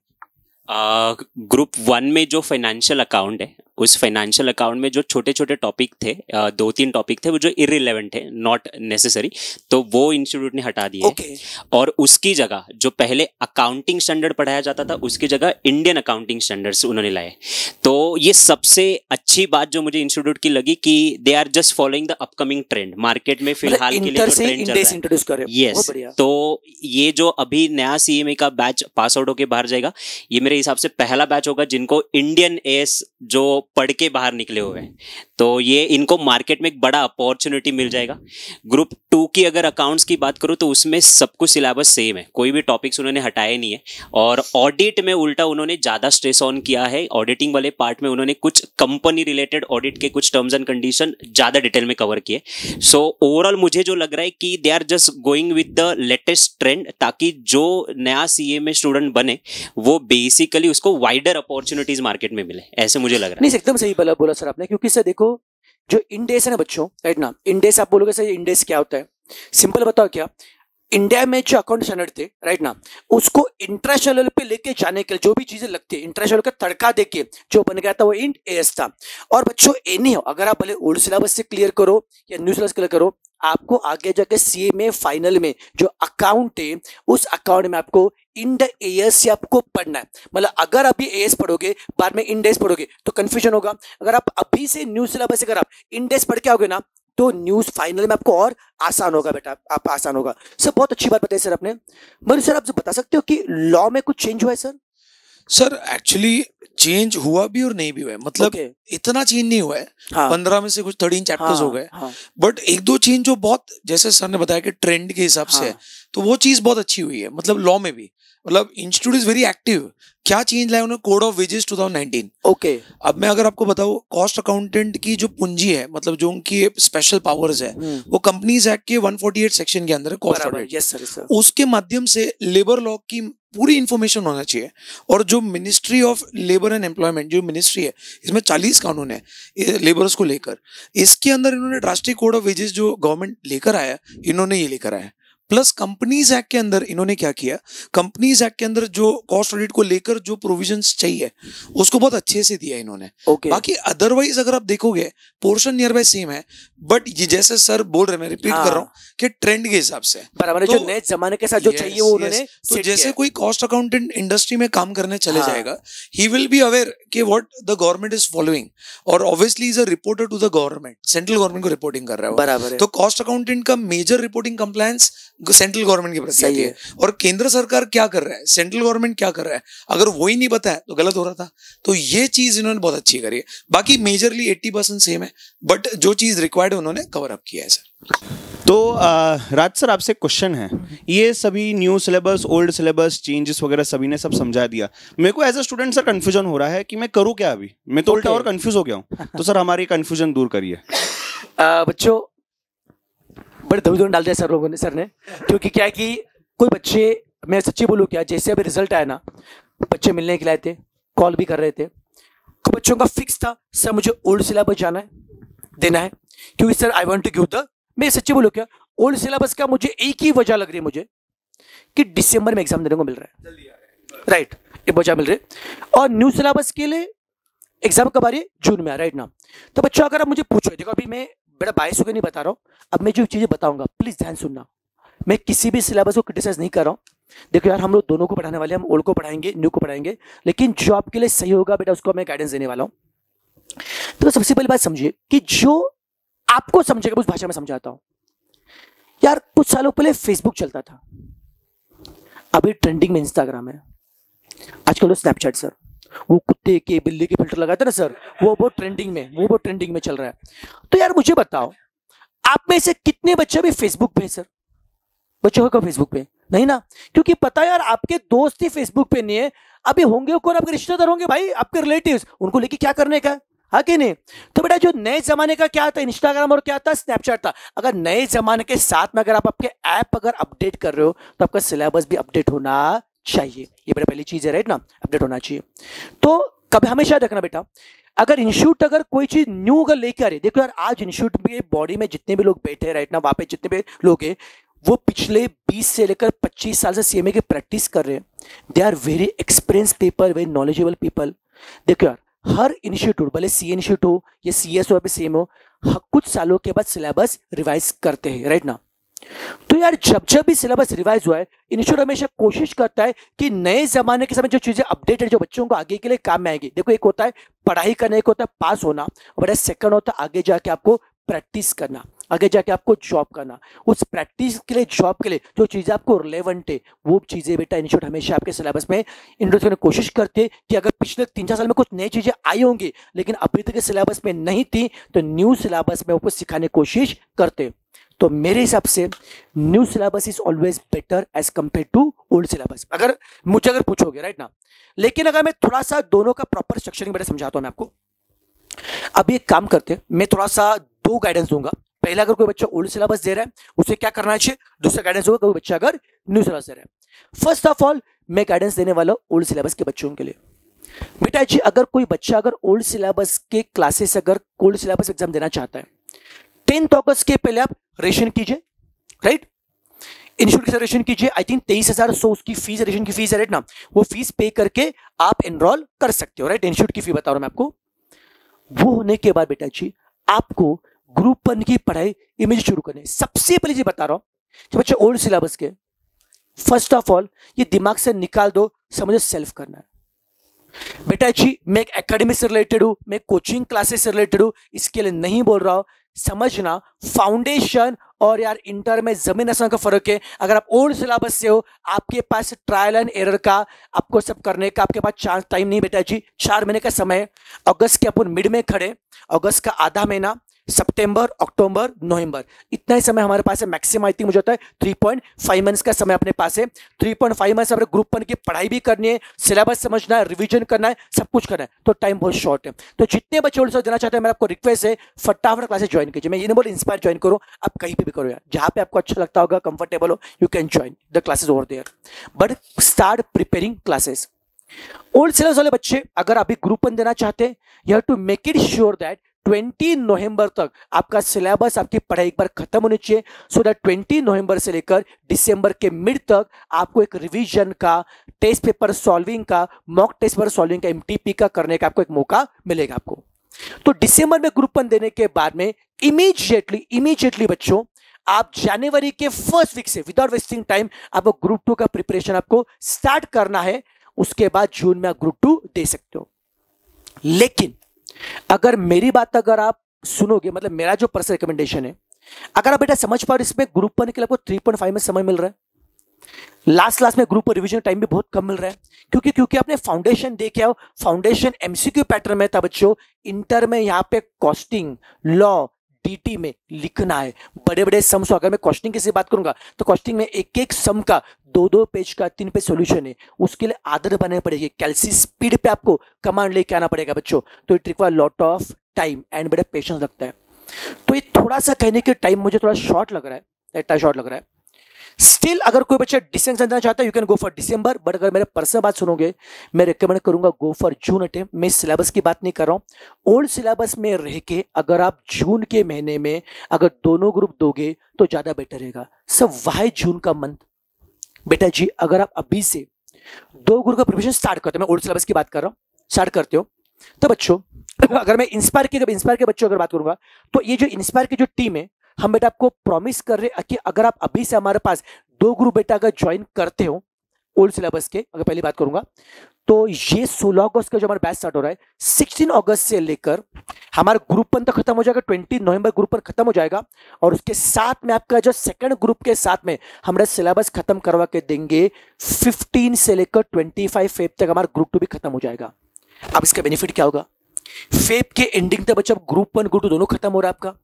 ग्रुप 1 में जो फाइनेंशियल अकाउंट है उस फाइनेंशियल अकाउंट में जो छोटे छोटे टॉपिक थे, 2-3 टॉपिक थे वो जो इररिलेवेंट थे, नॉट नेसेसरी, तो वो इंस्टीट्यूट ने हटा दिए। Okay. और उसकी जगह जो पहले अकाउंटिंग स्टैंडर्ड पढ़ाया जाता था उसकी जगह इंडियन अकाउंटिंग स्टैंडर्ड्स उन्होंने लाए। तो ये सबसे अच्छी बात जो मुझे इंस्टीट्यूट की लगी कि they are just following the upcoming trend, market में फिलहाल के लिए जो ट्रेंड चल रहा है। इंट्रोड्यूस कर रहे हैं। बहुत यस, बढ़िया। तो ये जो अभी नया सीएमए का बैच पास आउट होके बाहर जाएगा, ये मेरे हिसाब से पहला बैच होगा जिनको इंडियन एएस जो पढ़ के बाहर निकले हुए हैं, तो ये इनको मार्केट में एक बड़ा अपॉर्चुनिटी मिल जाएगा। ग्रुप 2 की अगर अकाउंट्स की बात करूं तो उसमें सब कुछ सिलेबस सेम है, कोई भी टॉपिक्स उन्होंने हटाए नहीं है। और ऑडिट में उल्टा उन्होंने ज्यादा स्ट्रेस ऑन किया है। ऑडिटिंग वाले पार्ट में उन्होंने कुछ कंपनी रिलेटेड ऑडिट के कुछ टर्म्स एंड कंडीशन ज्यादा डिटेल में कवर किए। सो ओवरऑल मुझे जो लग रहा है कि they are just going with the latest trend, ताकि जो नया सीएमए स्टूडेंट बने वो बेसिकली उसको वाइडर अपॉर्चुनिटीज मार्केट में मिले, ऐसे मुझे लग रहा है। नहीं, एकदम सही बोला सर आपने, क्योंकि सर देखो जो इंडेस है ना बच्चों, राइट ना, इंडेस आप बोलोगे सर इंडेस क्या होता है, सिंपल बताओ क्या। इंडिया में जो अकाउंट स्टैंडर्ड थे, राइट ना, उसको इंटरनेशनल लेवल पे लेके जाने के लिए जो भी चीजें लगती है इंटरनेशनल का तड़का देके जो बन गया था वो इंड एएस था। और बच्चों ये नहीं हो, अगर आप भले ओल्ड सिलेबस से क्लियर करो या न्यू सिलेबस क्लियर करो, आपको आगे जाके सीएमए फाइनल में जो अकाउंट है उस अकाउंट में आपको इंड एएस से आपको पढ़ना है। मतलब अगर अभी एएस पढ़ोगे बाद में इंड एएस पढ़ोगे तो कंफ्यूजन होगा। अगर आप अभी से न्यू सिलेबस अगर आप इंड एएस पढ़ के आओगे ना तो न्यूज फाइनल में आपको और आसान होगा बेटा, आप आसान होगा। सर बहुत अच्छी बात बताई सर आपने। मगर सर आप बता सकते हो कि लॉ में कुछ चेंज हुआ है सर? सर एक्चुअली चेंज हुआ भी और नहीं भी हुआ है, मतलब इतना चेंज नहीं हुआ है। हाँ। 15 में से कुछ 13 चैप्टर्स हो गए, बट 1-2 चेंज जो बहुत, जैसे सर ने बताया कि ट्रेंड के हिसाब से है, तो वो चीज बहुत अच्छी हुई है। मतलब लॉ में भी, मतलब इंस्टीट्यूट इज वेरी एक्टिव। क्या चेंज लाया उन्होंने? Code of wages 2019। ओके। अब मैं अगर आपको बताऊं, कॉस्ट अकाउंटेंट की जो पूंजी है, मतलब जो उनकी स्पेशल पावर्स है, वो कंपनीज एक्ट के 148 सेक्शन के अंदर है, कॉस्ट ऑडिट। Yes sir. उसके माध्यम से लेबर लॉ की पूरी इंफॉर्मेशन होना चाहिए। और जो ministry of labour and employment जो मिनिस्ट्री है, इसमें 40 कानून है लेबर्स को लेकर। इसके अंदर इन्होंने ड्रास्टिक कोड ऑफ वेजेस जो गवर्नमेंट लेकर आया, इन्होंने ये लेकर आया। प्लस कंपनीज एक्ट के अंदर इन्होंने क्या किया, कंपनीज एक्ट के अंदर जो कॉस्ट ऑडिट को लेकर जो प्रोविजंस चाहिए उसको बहुत अच्छे से दिया इन्होंने। बाकी अदरवाइज अगर आप देखोगे पोर्शन नियर बाय सेम है, बट ये जैसे सर बोल रहे, मैं रिपीट कर रहा हूँ कि ट्रेंड के हिसाब से बराबर, जो नए जमाने के साथ जो चाहिए वो उन्होंने। तो जैसे कोई कॉस्ट अकाउंटेंट इंडस्ट्री में काम करने चले जाएगा, ही विल बी अवेयर कि what the government is following, और obviously is a reporter to the government, central government को रिपोर्टिंग कर रहा है बराबर। तो कॉस्ट अकाउंटेंट का major reporting compliance central government के प्रति है। और केंद्र सरकार क्या कर रहा है, सेंट्रल गवर्नमेंट क्या कर रहा है, अगर वो ही नहीं बताया तो गलत हो रहा था। तो ये चीज इन्होंने बहुत अच्छी करी है। बाकी मेजरली 80% सेम है, बट जो चीज रिक्वायर्ड है उन्होंने कवर अप किया है सर। तो राज सर आपसे क्वेश्चन है, ये सभी new syllabus, old syllabus, changes वगैरह सभी ने सब समझा दिया। मेरे को as a student sir confusion हो रहा है कि मैं करूँ क्या अभी, मैं तो उल्टा और कंफ्यूज हो गया हूँ। तो सर हमारी कंफ्यूजन दूर करिए। बच्चों बड़े धूम डाल दिया सर लोगों ने, सर ने, क्योंकि क्या है कि कोई बच्चे, मैं सच्ची बोलूँ क्या, जैसे अभी रिजल्ट आया ना, बच्चे मिलने के लिए थे, कॉल भी कर रहे थे। तो बच्चों का फिक्स था सर मुझे ओल्ड सिलेबस जाना है, देना है, क्योंकि sir I want to give the, मैं सच्ची बोलूँ क्या, ओल्ड सिलेबस का मुझे एक ही वजह लग रही है मुझे कि दिसंबर में एग्जाम देने को मिल रहा है, राइट, एक वजह मिल रही है। और न्यू सिलेबस के लिए एग्जाम कब आ रही है? जून में आ, राइट ना। तो बच्चों अगर आप मुझे पूछो, देखो अभी मैं बड़ा बायस होकर नहीं बता रहा हूँ, अब मैं जो चीजें बताऊंगा प्लीज ध्यान सुनना। मैं किसी भी सिलेबस को क्रिटिसाइज नहीं कर रहा हूँ। देखो यार, हम लोग दोनों को पढ़ाने वाले हैं, हम ओल्ड को पढ़ाएंगे, न्यू को पढ़ाएंगे, लेकिन जो आपके लिए सही होगा बेटा उसको मैं गाइडेंस देने वाला हूँ। तो सबसे पहली बात समझिए कि जो आपको समझेगा उस भाषा में समझाता हूँ। यार कुछ सालों पहले फेसबुक चलता था, अभी ट्रेंडिंग में इंस्टाग्राम है, आजकल तो स्नैपचैट सर, वो कुत्ते के बिल्ली के फिल्टर लगाते ना सर, वो बहुत ट्रेंडिंग में, वो बहुत ट्रेंडिंग में चल रहा है। तो यार मुझे बताओ, आप में से कितने बच्चे भी फेसबुक पे? सर बच्चों का फेसबुक पे नहीं ना, क्योंकि पता यार आपके दोस्त ही फेसबुक पे नहीं है, अभी होंगे कौन? आपके रिश्तेदार होंगे भाई, आपके रिलेटिव्स, उनको लेके क्या करने का, हाँ कि नहीं? तो बेटा जो नए जमाने का क्या था, इंस्टाग्राम और क्या था, स्नैपचैट था। अगर नए जमाने के साथ में अगर आप आपके ऐप अगर अपडेट कर रहे हो तो आपका सिलेबस भी अपडेट होना चाहिए। ये बड़ा पहली चीज है, राइट ना, अपडेट होना चाहिए। तो कभी हमेशा रखना बेटा, अगर इंस्टीट्यूट अगर कोई चीज न्यू अगर लेकर आ रही, देखो यार आज इंस्टीट्यूट में बॉडी में जितने भी लोग बैठे हैं, राइट ना, वहां पे जितने भी लोग हैं वो पिछले 20 से लेकर 25 साल से सीएमए की प्रैक्टिस कर रहे हैं। They are very experience people, very knowledgeable people. देखो यार हर इंस्टीट्यूट, भले सी इंस्टीट्यूट हो या सी एस हो या सेम हो, कुछ सालों के बाद सिलेबस रिवाइज करते हैं, राइट ना। तो यार जब भी सिलेबस रिवाइज हुआ है, इंस्टीट्यूट हमेशा कोशिश करता है कि नए जमाने के समय जो चीजें अपडेटेड, जो बच्चों को आगे के लिए काम में आएगी। देखो, एक होता है पढ़ाई करने, एक होता है पास होना, बट सेकंड होता है आगे जाके आपको प्रैक्टिस करना, आगे जाके आपको जॉब करना। उस प्रैक्टिस के लिए, जॉब के लिए जो चीजें आपको रिलेवेंट है, वो चीजें बेटा इंस्टीट्यूट हमेशा आपके सिलेबस में इंट्रोड्यूस करने की कोशिश करते हैं कि अगर पिछले 3-4 साल में कुछ नई चीजें आई होंगी लेकिन अभी तक के सिलेबस में नहीं थी, तो न्यू सिलेबस में आपको सिखाने की कोशिश करते। तो मेरे हिसाब से new syllabus is always better as compare to old syllabus, अगर मुझे अगर पूछोगे, राइट ना। लेकिन अगर मैं थोड़ा सा दोनों का प्रॉपर स्ट्रक्चरिंग बेटा समझाता हूं मैं आपको। अभी एक काम करते हैं, मैं थोड़ा सा 2 गाइडेंस दूंगा। पहला, अगर कोई बच्चा ओल्ड सिलेबस दे रहा है उसे क्या करना चाहिए, दूसरा गाइडेंस होगा कोई बच्चा अगर न्यू सिलेबस दे रहा है। फर्स्ट ऑफ ऑल मैं गाइडेंस देने वाला हूं ओल्ड सिलेबस के बच्चों के लिए। बेटा जी, अगर कोई बच्चा अगर ओल्ड सिलेबस के क्लासेस, अगर ओल्ड सिलेबस एग्जाम देना चाहता है, 10 अगस्त के पहले आप रजिस्ट्रेशन कीजिए, राइट। इंस्टीट्यूट से रजिस्ट्रेशन कीजिए। आई थिंक 23,100 उसकी फीस, रजिस्ट्रेशन की फीस है, राइट ना। वो फीस पे करके आप एनरोल कर सकते हो, राइट। इंस्टीट्यूट की फी बता रहा हूं मैं आपको। वो होने के बाद बेटा जी आपको ग्रुप 1 की पढ़ाई इमीडिएट शुरू करनी है। सबसे पहले जी बता रहा हूं कि बच्चे ओल्ड सिलेबस के, फर्स्ट ऑफ ऑल ये दिमाग से निकाल दो, समझो सेल्फ करना है। बेटा जी मैं एक एकेडमी से रिलेटेड हूं, मैं कोचिंग क्लासेस से रिलेटेड हूं, इसके लिए नहीं बोल रहा हूं। समझना, फाउंडेशन और यार इंटर में जमीन आसमान का फर्क है। अगर आप ओल्ड सिलेबस से हो, आपके पास ट्रायल एंड एरर का, आपको सब करने का आपके पास चांस टाइम नहीं बेटा जी। 4 महीने का समय है। अगस्त के अपन मिड में खड़े, अगस्त का आधा महीना, सितंबर, अक्टूबर, नवंबर, इतना ही समय हमारे पास है। मैक्सिमम आई थिंक मुझे होता है 3.5 मंथ्स का समय अपने पास है। 3.5 मंथ्स अपने ग्रुप 1 की पढ़ाई भी करनी है, सिलेबस समझना है, रिवीजन करना है, सब कुछ करना है, तो टाइम बहुत शॉर्ट है। तो जितने बच्चे ओल्ड देना चाहते हैं, मेरा आपको रिक्वेस्ट है फटाफट क्लासेस ज्वाइन कीजिए। मैं ये नहीं बोल इंस्पायर ज्वाइन करो, आप कहीं पे भी करो यार, जहां पे आपको अच्छा लगता होगा, कंफर्टेबल हो, you can join the classes over there, but start preparing classes. Old syllabus वाले बच्चे अगर अभी ग्रुप 1 देना चाहते हैं, you have to make it sure that 20 नवंबर तक आपका सिलेबस, आपकी पढ़ाई एक बार खत्म होनी चाहिए, सो दैट 20 नवंबर से लेकर दिसंबर के मिड तक आपको एक रिवीजन का, टेस्ट पेपर सॉल्विंग का, मॉक टेस्ट पेपर सॉल्विंग का, एमटीपी का करने का आपको एक मौका मिलेगा आपको। तो दिसंबर में ग्रुप 1 देने के बाद में इमीडिएटली बच्चों आप जनवरी के फर्स्ट वीक से विदाउट वेस्टिंग टाइम आपको ग्रुप 2 का प्रिपरेशन आपको स्टार्ट करना है। उसके बाद जून में आप ग्रुप 2 दे सकते हो। लेकिन अगर मेरी बात अगर आप सुनोगे, मतलब मेरा जो पर्सनल रिकमेंडेशन है, अगर आप बेटा समझ पाओ इसमें ग्रुप 1 के लिए आपको 3.5 में समय मिल रहा है, लास्ट में ग्रुप रिवीजन टाइम भी बहुत कम मिल रहा है, क्योंकि आपने फाउंडेशन देखे आओ। फाउंडेशन एमसीक्यू पैटर्न में था बच्चों, इंटर में यहाँ पे कॉस्टिंग, लॉ, डीटी में लिखना है बड़े बड़े सम्स। अगर मैं कॉस्टिंग की बात करूंगा तो कॉस्टिंग में एक सम का 2 पेज का 3 पेज सॉल्यूशन है, उसके लिए आदत बनानी पड़ेगी। कैलसी स्पीड पे आपको कमांड लेके आना पड़ेगा बच्चों, तो it require lot of time and बड़ा पेशेंस लगता है। तो ये थोड़ा सा कहने के टाइम मुझे थोड़ा शॉर्ट लग रहा है, स्टिल अगर कोई बच्चा डिस्टेंस देना चाहता है, you can go for December, but अगर मेरे पर्सनल बात सुनोगे, मैं रिकमेंड करूंगा गो फॉर जून अटेम्प्ट। मैं सिलेबस की बात नहीं कर रहा हूं, ओल्ड सिलेबस में रह के अगर आप जून के महीने में अगर दोनों ग्रुप दोगे तो ज्यादा बेटर रहेगा। सब वाई जून का मंथ बेटा जी, अगर आप अभी से 2 ग्रुप का प्रिपरेशन स्टार्ट करते हो, मैं ओल्ड सिलेबस की बात कर रहा हूं, स्टार्ट करते हो, तो बच्चों अगर मैं इंस्पायर के बच्चों अगर बात करूंगा, तो ये जो इंस्पायर की जो टीम है, हम बेटा आपको प्रॉमिस कर रहे हैं कि अगर आप अभी से हमारे पास 2 ग्रुप बेटा अगर ज्वाइन करते हो ओल्ड सिलेबस के, अगर पहली बात करूंगा, तो ये 16 अगस्त का जो हमारा बैच स्टार्ट हो रहा है, 16 अगस्त से लेकर हमारा ग्रुप 1 तक खत्म हो जाएगा, 20 नवंबर ग्रुप 1 खत्म हो जाएगा, और उसके साथ में आपका जो सेकंड ग्रुप के साथ में हमारा सिलेबस खत्म करवा के देंगे। 15 से लेकर 25 फेब तक हमारा ग्रुप 2 भी खत्म हो जाएगा। अब इसका बेनिफिट क्या होगा, फेब के एंडिंग तक बच्चों ग्रुप 1 ग्रुप 2 दोनों खत्म हो रहा है आपका।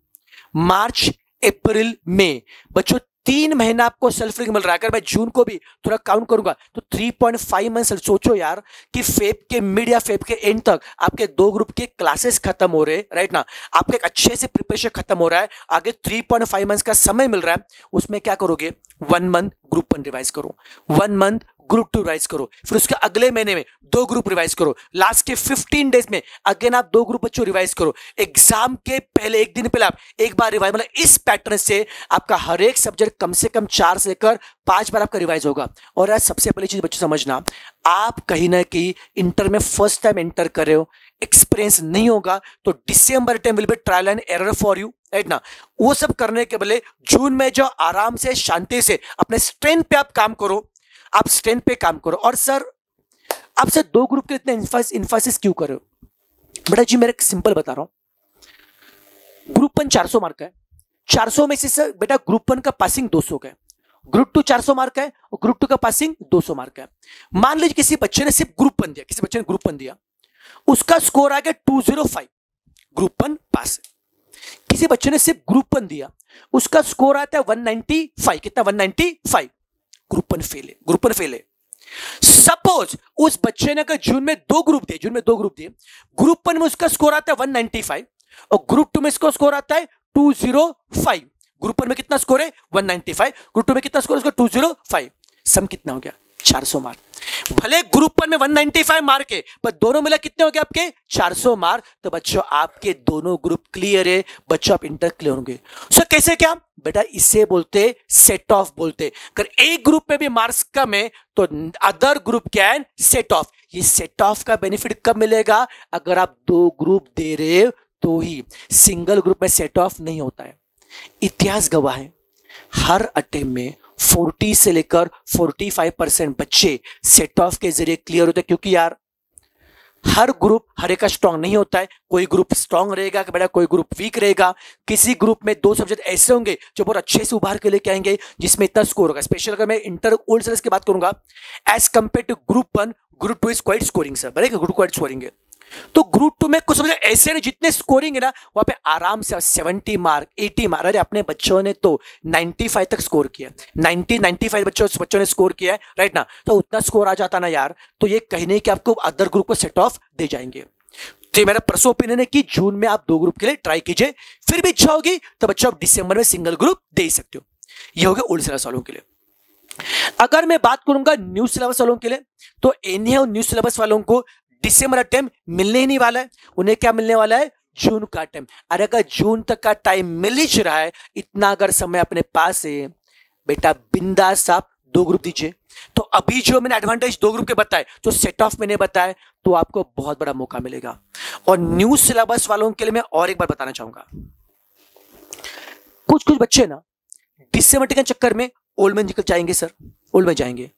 मार्च, अप्रैल, मई बच्चों 3 महीना आपको सेल्फ रिंग मिल रहा है। अगर मैं जून को भी थोड़ा काउंट करूंगा तो 3.5 मंथ। सोचो यार कि फेब के मिड या फेब के एंड तक आपके 2 ग्रुप के क्लासेस खत्म हो रहे, राइट ना, आपके अच्छे से प्रिपरेशन खत्म हो रहा है, आगे 3.5 मंथ का समय मिल रहा है। उसमें क्या करोगे, 1 मंथ ग्रुप 1 रिवाइज करो, 1 मंथ ग्रुप 2 रिवाइज करो, फिर उसके अगले महीने में 2 ग्रुप रिवाइज करो, लास्ट के 15 डेज में अगेन आप 2 ग्रुप बच्चों रिवाइज करो, एग्जाम के पहले 1 दिन पहले आप एक बार रिवाइज, मतलब इस पैटर्न से आपका हर एक सब्जेक्ट कम से कम 4 से लेकर 5 बार आपका रिवाइज होगा। और आज सबसे पहली चीज बच्चों समझना, आप कहीं ना कहीं इंटर में फर्स्ट टाइम एंटर कर रहे हो, एक्सपीरियंस नहीं होगा तो December time will be trial and error for you, right ना। वो सब करने के बदले जून में जो आराम से शांति से अपने स्ट्रेंथ पे आप काम करो, आप स्ट्रेंथ पे काम करो। और सर आपसे 2 ग्रुप के इतने इन्फोसिस क्यों कर रहे हो? बेटा जी मेरे सिंपल बता रहा हूं, ग्रुप 1 400 मार्क का है, 400 में से सर बेटा ग्रुप 1 का पासिंग 200 का है, ग्रुप 2 400 मार्क का है और ग्रुप 2 का पासिंग 200 मार्क का है। मान लीजिए किसी बच्चे ने सिर्फ ग्रुप 1 दिया, किसी बच्चे ने ग्रुप 1 दिया, उसका स्कोर आ गया 205, ग्रुप 1 पास है। किसी बच्चे ने सिर्फ ग्रुप 1 दिया, उसका स्कोर आता है 195, कितना 195, ग्रुप 1 फेल है, ग्रुप 1 फेल है। सपोज उस बच्चे ने अगर जून में 2 ग्रुप दिए, ग्रुप 1 में उसका स्कोर आता है 195 और ग्रुप 2 में इसका स्कोर आता है 205। ग्रुप 1 में कितना स्कोर है 195, ग्रुप 2 में कितना स्कोर है उसका 205, सम कितना हो गया 400 मार्क। भले ग्रुप 1 में 195 मार्क है पर दोनों मिला कितने हो गए आपके 400 मार्क। तो बच्चों आपके दोनों ग्रुप क्लियर है, बच्चों आप इंटर क्लियर होंगे। सो कैसे क्या बेटा, इसे बोलते सेट ऑफ बोलते। अगर एक ग्रुप में भी मार्क्स कम है तो other group can set of. ये सेट ऑफ का बेनिफिट कब मिलेगा? अगर आप 2 ग्रुप दे रहे हो तो ही, सिंगल ग्रुप में सेट ऑफ नहीं होता है। इतिहास गवाह है हर अटेम्प्ट में 40 से लेकर 45% बच्चे सेट ऑफ के जरिए क्लियर होते हैं, क्योंकि यार हर ग्रुप हर एक का स्ट्रांग नहीं होता है। कोई ग्रुप स्ट्रांग रहेगा कि बेटा कोई ग्रुप वीक रहेगा। किसी ग्रुप में 2 सब्जेक्ट ऐसे होंगे जो बहुत अच्छे से उभार के लेके आएंगे जिसमें इतना स्कोर होगा। स्पेशल अगर मैं इंटर ओल्ड सीरीज की बात करूंगा, as compare to group 1, group 2 is quite scoring sir, बराबर, ग्रुप क्वाइट स्कोरिंग है। तो ग्रुप 2 में कुछ समझ ऐसे नहीं, जितने स्कोरिंग है ना वहां पे आराम से 70 मार्क 80 मार्क। अरे अपने बच्चों ने तो 95 तक स्कोर किया, 95 बच्चों ने स्कोर किया है, राइट ना। तो उतना स्कोर आ जाता ना यार, तो ये कहने कि आपको अदर ग्रुप को सेट ऑफ दे जाएंगे। तो मेरा पर्सनल ओपिनियन है कि जून में आप 2 ग्रुप के लिए ट्राई कीजिए, फिर भी इच्छा होगी तो बच्चों आप दिसंबर में सिंगल ग्रुप दे सकते हो। ये हो गया ओल्ड सिलेबस वालों के लिए। अगर मैं बात करूंगा न्यू सिलेबस वालों के लिए, तो एनीहाउ न्यू सिलेबस वालों को दिसंबर अटेम्प्ट मिलने ही नहीं वाला है। उन्हें क्या मिलने वाला है? जून का अटेम्प्ट। अरे अगर जून तक का टाइम मिल ही रहा है, इतना अगर समय अपने पास है, बेटा बिंदास आप 2 ग्रुप दीजिए। तो अभी जो मैंने एडवांटेज 2 ग्रुप के बताए, जो सेट ऑफ मैंने बताए, तो आपको बहुत बड़ा मौका मिलेगा। और न्यू सिलेबस वालों के लिए मैं और एक बार बताना चाहूंगा, कुछ बच्चे ना दिसंबर के चक्कर में ओल्ड में निकल जाएंगे सर, ओल्ड में जाएंगे,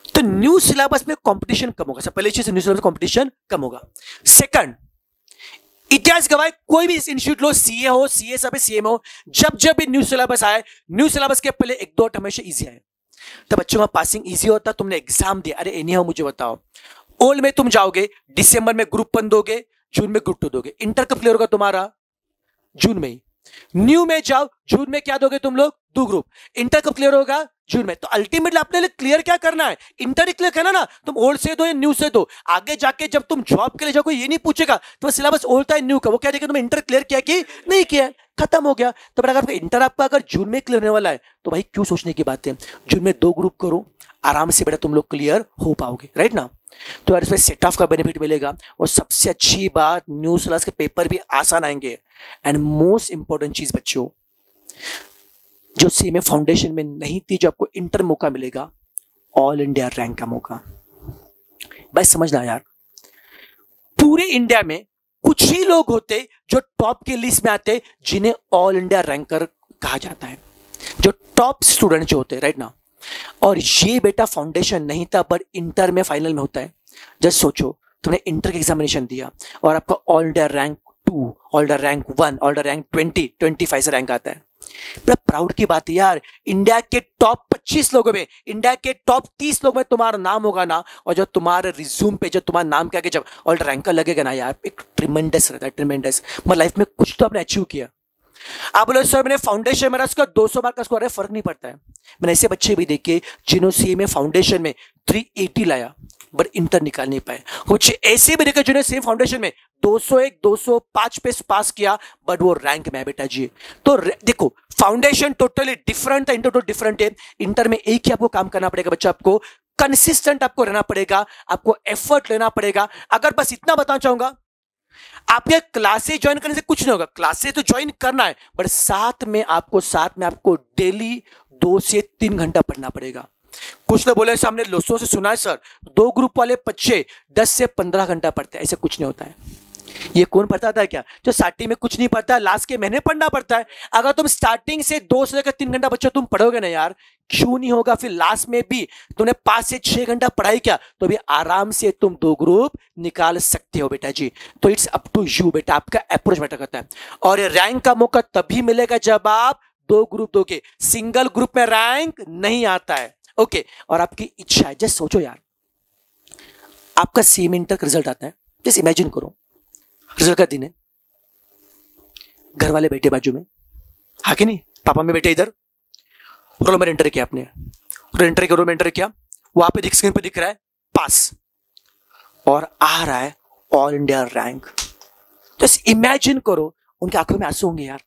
तो न्यू सिलेबस में कंपटीशन कम होगा। पहले चीज न्यू सिलेबस में कंपटीशन कम होगा। सेकंड, इतिहास गवाह कोई भी इंस्टीट्यूट लो, सीए हो, सीएस हो, सीएम हो, जब भी न्यू सिलेबस आए, न्यू सिलेबस के पहले 1-2 हमेशा इजी आए, तो बच्चों का पासिंग इजी होता। तुमने एग्जाम दिया, अरे एनी हो मुझे बताओ, ओल्ड में तुम जाओगे, दिसंबर में ग्रुप 1 दोगे, जून में ग्रुप 2 दोगे, इंटर कब क्लियर होगा तुम्हारा? जून में ही। न्यू में जाओ, जून में क्या दोगे तुम लोग? 2 ग्रुप। इंटर कब क्लियर होगा? जून में। तो अल्टीमेटली अपने लिए क्लियर क्या करना है? इंटर क्लियर करना ना। तुम ओल्ड से दो या न्यू से दो, आगे जाके जब तुम जॉब के लिए जाओ, ये नहीं पूछेगा तुम्हारा सिलेबस ओल्ड था न्यू का, वो क्या देखेगा तुमने इंटर क्लियर किया कि नहीं किया, खत्म हो गया। तो अगर इंटर आपका अगर जून में क्लियर होने वाला है तो भाई क्यों सोचने की बात है, जून में 2 ग्रुप करो, आराम से बेटा तुम लोग क्लियर हो पाओगे, राइट ना। तो यार इसमें सेट ऑफ का बेनिफिट मिलेगा। और सबसे अच्छी बात, न्यू सिलेबस के पेपर भी आसान आएंगे। एंड मोस्ट इंपॉर्टेंट चीज बच्चों, जो सीएमए फाउंडेशन में नहीं थी, जो आपको इंटर मौका मिलेगा, ऑल इंडिया रैंक का मौका। बस समझना यार, पूरे इंडिया में कुछ ही लोग होते जो टॉप के लिस्ट में आते, जिन्हें ऑल इंडिया रैंकर कहा जाता है, जो टॉप स्टूडेंट जो होते, राइट ना। और ये बेटा फाउंडेशन नहीं था, पर इंटर में फाइनल में होता है। जस्ट सोचो, तुमने इंटर का एग्जामिनेशन दिया और आपका all India rank 2, all India rank 1, all India rank 20, 25 से रैंक आता है। बड़ा प्राउड की बात है यार, इंडिया के टॉप 25 लोगों में, इंडिया के टॉप 30 लोगों में तुम्हारा नाम होगा ना, और जो तुम्हारे रिज्यूम पे जो तुम्हारा नाम के आगे जब ऑल इंडिया रैंकर लगेगा ना यार, एक ट्रिमेंडस रहता है, ट्रिमेंडस। मतलब लाइफ में कुछ तो आपने अचीव किया। आप बोले सर मैंने फाउंडेशन, मेरा उसका 200 मार्क का स्कोर है, फर्क नहीं पड़ता है। मैंने ऐसे बच्चे भी देखे जिन्होंने सीएमए फाउंडेशन में 380 लाया बट इंटर निकाल नहीं पाए। कुछ ऐसे भी देखे जिन्होंने सेम फाउंडेशन में 201 205 पे पास किया बट वो रैंक में है बेटा जी। तो देखो, फाउंडेशन टोटली डिफरेंट है, इंटर टोटली डिफरेंट है। इंटर में एक ही आपको काम करना पड़ेगा बच्चा, आपको कंसिस्टेंट आपको रहना पड़ेगा, आपको एफर्ट लेना पड़ेगा। अगर बस इतना बताना चाहूंगा, आपके क्लासेस ज्वाइन करने से कुछ नहीं होगा, क्लासेस तो ज्वाइन करना है, बट साथ में आपको डेली 2 से 3 घंटा पढ़ना पड़ेगा। कुछ लोग बोले सामने दोस्तों से सुना है सर, 2 ग्रुप वाले बच्चे 10 से 15 घंटा पढ़ते हैं, ऐसे कुछ नहीं होता है। ये कौन पढ़ता था क्या? जो स्टार्टिंग में कुछ नहीं पढ़ता, लास्ट के महीने पढ़ना पड़ता है। अगर तुम स्टार्टिंग से 2 से लेकर 3 घंटा बच्चों तुम पढ़ोगे ना यार, क्यों नहीं होगा? फिर लास्ट में भी तुमने 5 से 6 घंटा पढ़ाई क्या, तो भी आराम से तुम 2 ग्रुप निकाल सकते हो बेटा जी। तो इट्स अप टू यू बेटा, आपका अप्रोच मैटर करता है। और ये रैंक का मौका तभी मिलेगा जब आप 2 ग्रुप दोगे, सिंगल ग्रुप में रैंक नहीं आता है। ओके, और आपकी इच्छा है, जस्ट सोचो यार, आपका सेम इंटर का रिजल्ट आता है, जस्ट इमेजिन करो, रिजल्ट का दिन है, घर वाले बैठे बाजू में, हाँ कि नहीं, पापा में बैठे इधर, रोल नंबर एंटर किया आपने, रोल में एंटर किया, वहां पे स्क्रीन पे दिख रहा है पास, और आ रहा है all India rank. Just imagine करो, उनकी आंखों में आंसू होंगे यार।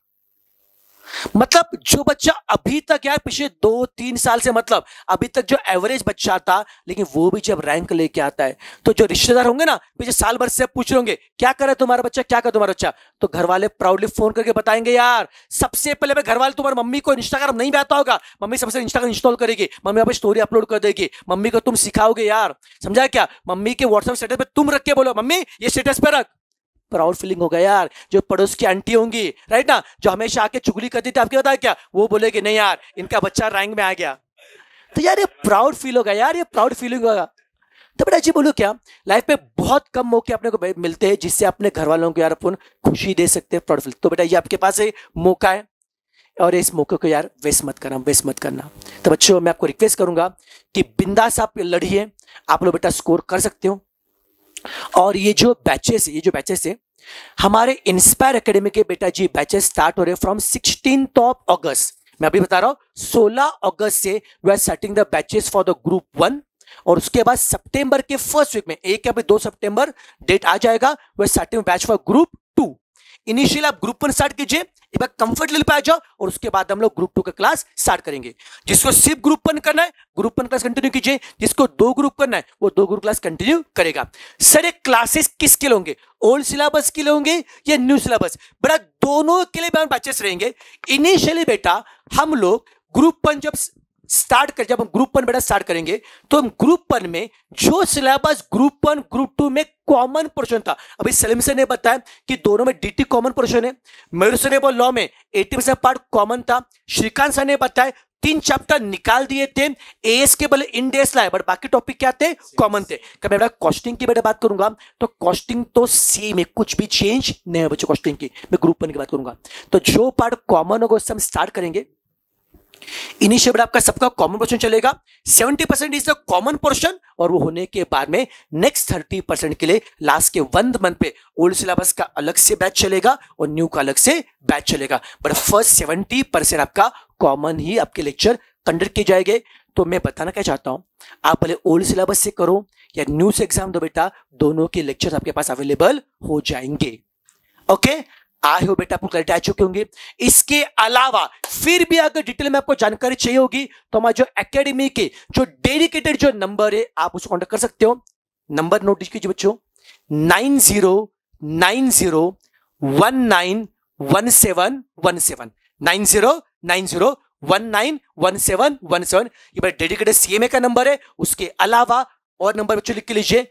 मतलब जो बच्चा अभी तक यार पिछले 2-3 साल से, मतलब अभी तक जो एवरेज बच्चा था, लेकिन वो भी जब रैंक लेके आता है, तो जो रिश्तेदार होंगे ना पिछले साल भर से पूछ रहे होंगे क्या करे तुम्हारा बच्चा, क्या करे तुम्हारा बच्चा, तो घर वाले प्राउडली फोन करके बताएंगे यार। सबसे पहले घर वाले, तुम्हारी मम्मी को इंस्टाग्राम नहीं आता होगा, मम्मी सबसे इंस्टाग्राम इंस्टॉल करेगी, मम्मी आप स्टोरी अपलोड कर देगी, मम्मी को तुम सिखाओगे यार, समझा क्या? मम्मी के व्हाट्सएप स्टेटस पे तुम रख के बोलो मम्मी ये स्टेटस पे रख, प्राउड फीलिंग होगा यार। जो पड़ोस की आंटी होंगी, राइट ना, जो हमेशा आके चुगली करती थी, आपके बताया क्या, वो बोलेगी नहीं यार इनका बच्चा रैंक में आ गया, तो यार ये प्राउड फील होगा यार, ये प्राउड फीलिंग होगा। तो बेटा जी बोलो क्या, लाइफ में बहुत कम मौके अपने को मिलते हैं जिससे अपने घर वालों को यार अपन खुशी दे सकते हैं, प्राउड फील। तो बेटा ये आपके पास एक मौका है, और इस मौके को यार वेस्ट मत करना। तो बच्चों मैं आपको रिक्वेस्ट करूंगा कि बिंदास आप लड़िए, आप लोग बेटा स्कोर कर सकते हो। और ये जो बैचेस है हमारे इंस्पायर एकेडमी के बेटा जी, बैचेस स्टार्ट हो रहे फ्रॉम 16 अगस्त। मैं अभी बता रहा हूं 16 अगस्त से we are starting the batches for the group 1, और उसके बाद सितंबर के फर्स्ट वीक में 1 या 2 सितंबर डेट आ जाएगा, we are starting batch for group 2। Initially आप ग्रुप 1 स्टार्ट कीजिए, एक बार कंफर्ट लेवल पे आ जाओ, और उसके बाद हम लोग ग्रुप 2 का क्लास स्टार्ट करेंगे। जिसको सिर्फ ग्रुप 1 करना है, ग्रुप 1 क्लास कंटिन्यू कीजिए, जिसको 2 ग्रुप करना है वो 2 ग्रुप क्लास कंटिन्यू करेगा। सर ये क्लासेस किसके लिए होंगे, ओल्ड सिलेबस के लिए होंगे या न्यू सिलेबस? बेटा दोनों के लिए बैचेस रहेंगे। इनिशियली बेटा हम लोग ग्रुप 1 जब हम ग्रुप 1 बेटा स्टार्ट करेंगे, तो हम ग्रुप 1 में जो सिलेबस ग्रुप 1 ग्रुप 2 में कॉमन पोर्शन था, अभी सलीम सर ने बताया कि दोनों में डीटी कॉमन पोर्शन है, मयूर सर ने वो लॉ में 80% पार्ट कॉमन था, श्रीकांत सर ने बताया 3 चैप्टर निकाल दिए थे, एएस के बल इन डेस लाए, बट बाकी टॉपिक क्या थे, कॉमन थे। कब बेटा कॉस्टिंग की बेटा बात करूंगा तो कॉस्टिंग तो सेम है, कुछ भी चेंज नहीं है बच्चों कॉस्टिंग की। मैं ग्रुप 1 की बात करूंगा, तो जो पार्ट कॉमन होगा उससे हम स्टार्ट करेंगे। इनिशियल आपका सबका कॉमन पोर्शन चलेगा, 70% इज द कॉमन पोर्शन, और वो होने के बाद में नेक्स्ट 30% के लिए लास्ट के 1 मंथ पे ओल्ड सिलेबस का अलग से बैच चलेगा और न्यू का अलग से बैच चलेगा, बट फर्स्ट 70% आपका कॉमन ही आपके लेक्चर कंडक्ट किए जाएंगे। तो मैं बताना क्या चाहता हूं, आप भले ओल्ड सिलेबस से करो या न्यू से एग्जाम दो बेटा, दोनों के लेक्चर आपके पास अवेलेबल हो जाएंगे। ओके, आई हो बेटा आपको क्लैरिटी आ चुके होंगे। इसके अलावा फिर भी अगर डिटेल में आपको जानकारी चाहिए होगी तो हमारे जो एकेडमी के जो डेडिकेटेड जो नंबर है आप उसको कॉन्टेक्ट कर सकते हो। नंबर नोट कीजिए बच्चों, 9090191717 9090191717। ये बड़ा डेडिकेटेड सीएमए का नंबर है। उसके अलावा और नंबर बच्चों लिख के लीजिए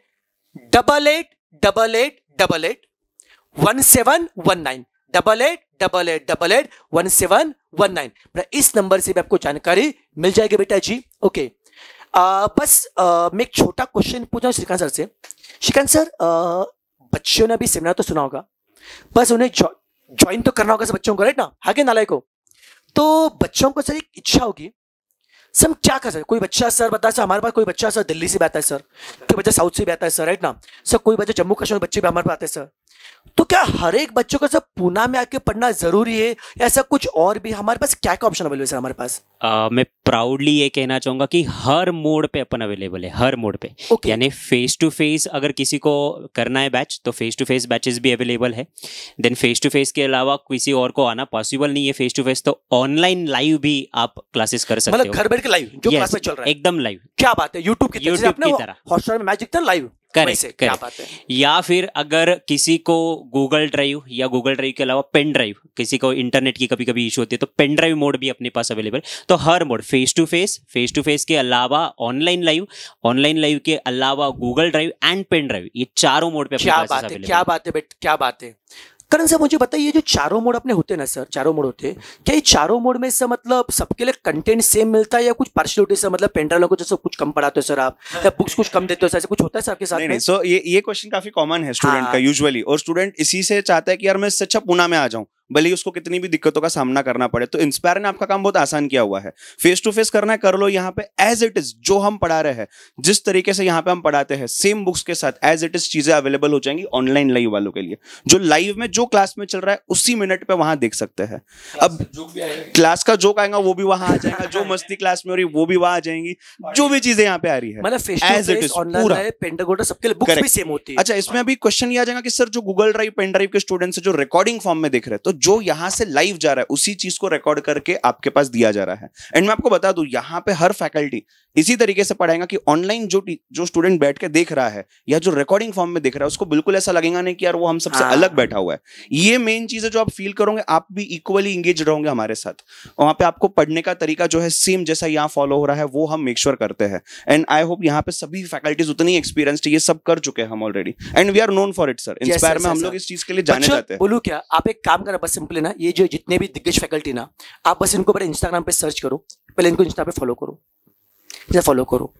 8888881719 8888881719। इस नंबर से भी आपको जानकारी मिल जाएगी बेटा जी। ओके, बस मैं एक छोटा क्वेश्चन पूछा हूं श्रीकांत सर से। श्रीकांत सर, बच्चों ने अभी सेमिनार तो सुना होगा, बस उन्हें ज्वाइन तो करना होगा सब बच्चों को, राइट ना, आगे नालायक को। तो बच्चों को सर एक इच्छा होगी, सर हम क्या कर सकते हैं? कोई बच्चा सर बता सर, हमारे पास कोई बच्चा सर दिल्ली से भी आता है सर, कोई बच्चा साउथ से भी आता है सर, राइट ना सर, कोई बच्चा जम्मू कश्मीर बच्चे भी हमारे पास आते हैं सर। तो क्या हर एक बच्चों को सब पूना में आके पढ़ना जरूरी है या ऐसा कुछ और भी? हमारे पास क्या क्या ऑप्शन अवेलेबल है सर हमारे पास? मैं प्राउडली ये कहना चाहूंगा कि हर मोड पे अपन अवेलेबल है, हर मोड पे। यानी फेस टू फेस अगर किसी को करना है बैच तो फेस टू फेस बैचेस भी अवेलेबल है। देन फेस टू फेस के अलावा किसी और को आना पॉसिबल नहीं है फेस टू फेस, तो ऑनलाइन लाइव भी आप क्लासेस कर सकते हो, मतलब घर बैठ के लाइव जो क्लास में चल रहा है, एकदम लाइव। क्या बात है, यूट्यूब की तरह हॉटस्टार में मैच दिखता है लाइव। करेक्ट क्या बात है। या फिर अगर किसी को गूगल ड्राइव या गूगल ड्राइव के अलावा पेन ड्राइव, किसी को इंटरनेट की कभी कभी इशू होती है तो पेन ड्राइव मोड भी अपने पास अवेलेबल। तो हर मोड, फेस टू फेस के अलावा ऑनलाइन लाइव के अलावा Google drive and pen drive, ये चारों मोड पे अपने पास अवेलेबल। क्या बात है बेट, क्या बात है। करण सर मुझे बताइए, ये जो चारों मोड अपने होते हैं ना सर, चारों मोड होते हैं, क्या ये चारों मोड में सर मतलब सबके लिए कंटेंट सेम मिलता है या कुछ पार्शियलिटी सर, मतलब पेंड्राइव को जैसे कुछ कम पढ़ाते हो सर आप, या बुक्स कुछ कम देते हो सर, ऐसा कुछ होता है सर आपके साथ में? नहीं, सो ये क्वेश्चन काफी कॉमन है स्टूडेंट का यूजुअली, और स्टूडेंट इसी से चाहता है कि यार मैं इससे अच्छा पुणे में आ जाऊं, भले ही उसको कितनी भी दिक्कतों का सामना करना पड़े। तो इंस्पायर ने आपका काम बहुत आसान किया हुआ है, फेस टू फेस करना है कर लो, यहाँ पे एज इट इज जो हम पढ़ा रहे हैं, जिस तरीके से यहाँ पे हम पढ़ाते हैं सेम बुक्स के साथ एज इट इज चीजें अवेलेबल हो जाएंगी ऑनलाइन लाइव वालों के लिए। जो लाइव में जो क्लास में चल रहा है उसी मिनट पे वहां देख सकते हैं। अब क्लास का जोक आएगा वो भी वहां आ जाएगा, जो मस्ती क्लास में हो रही वो भी वहां आ जाएंगी, जो भी चीजें यहाँ पे आ रही है मतलब फेस टू फेस ऑनलाइन पेंटागोटा सबके लिए बुक्स भी सेम होती है। अच्छा, इसमें अभी क्वेश्चन ये आ जाएगा कि सर जो गूगल ड्राइव पेन ड्राइव के स्टूडेंट्स जो रिकॉर्डिंग फॉर्म में देख रहे हैं, तो जो यहाँ से लाइव जा रहा है उसी चीज को रिकॉर्ड करके आपके पास दिया जा रहा है। एंड मैं आपको बता दूं, यहाँ पे हर फैकल्टी इसी तरीके से पढ़ाएगा कि ऑनलाइन जो स्टूडेंट बैठ के देख रहा है या जो रिकॉर्डिंग फॉर्म में देख रहा है उसको बिल्कुल ऐसा लगेगा नहीं कि यार वो हम सबसे अलग बैठा हुआ है। ये मेन चीज है जो आप फील करोगे, आप भी इक्वली इंगेज रहोगे हमारे साथ। वहां पे आपको पढ़ने का तरीका जो है सेम जैसा यहाँ फॉलो हो रहा है वो हम मेक श्योर करते हैं। एंड आई होप यहाँ पे सभी फैकल्टीज उतनी एक्सपीरियंस्ड, ये सब कर चुके हैं हम already, and we are known for it sir. Inspire में हम लोग इस चीज के लिए जाने जाते हैं। बोलूं क्या, आप एक काम करें बस सिंपली ना, ये जो जितने भी दिग्गज फैकल्टी ना, आप बस इनको इंस्टाग्राम पे सर्च करो, पहले इनको इंस्टा पे फॉलो करो,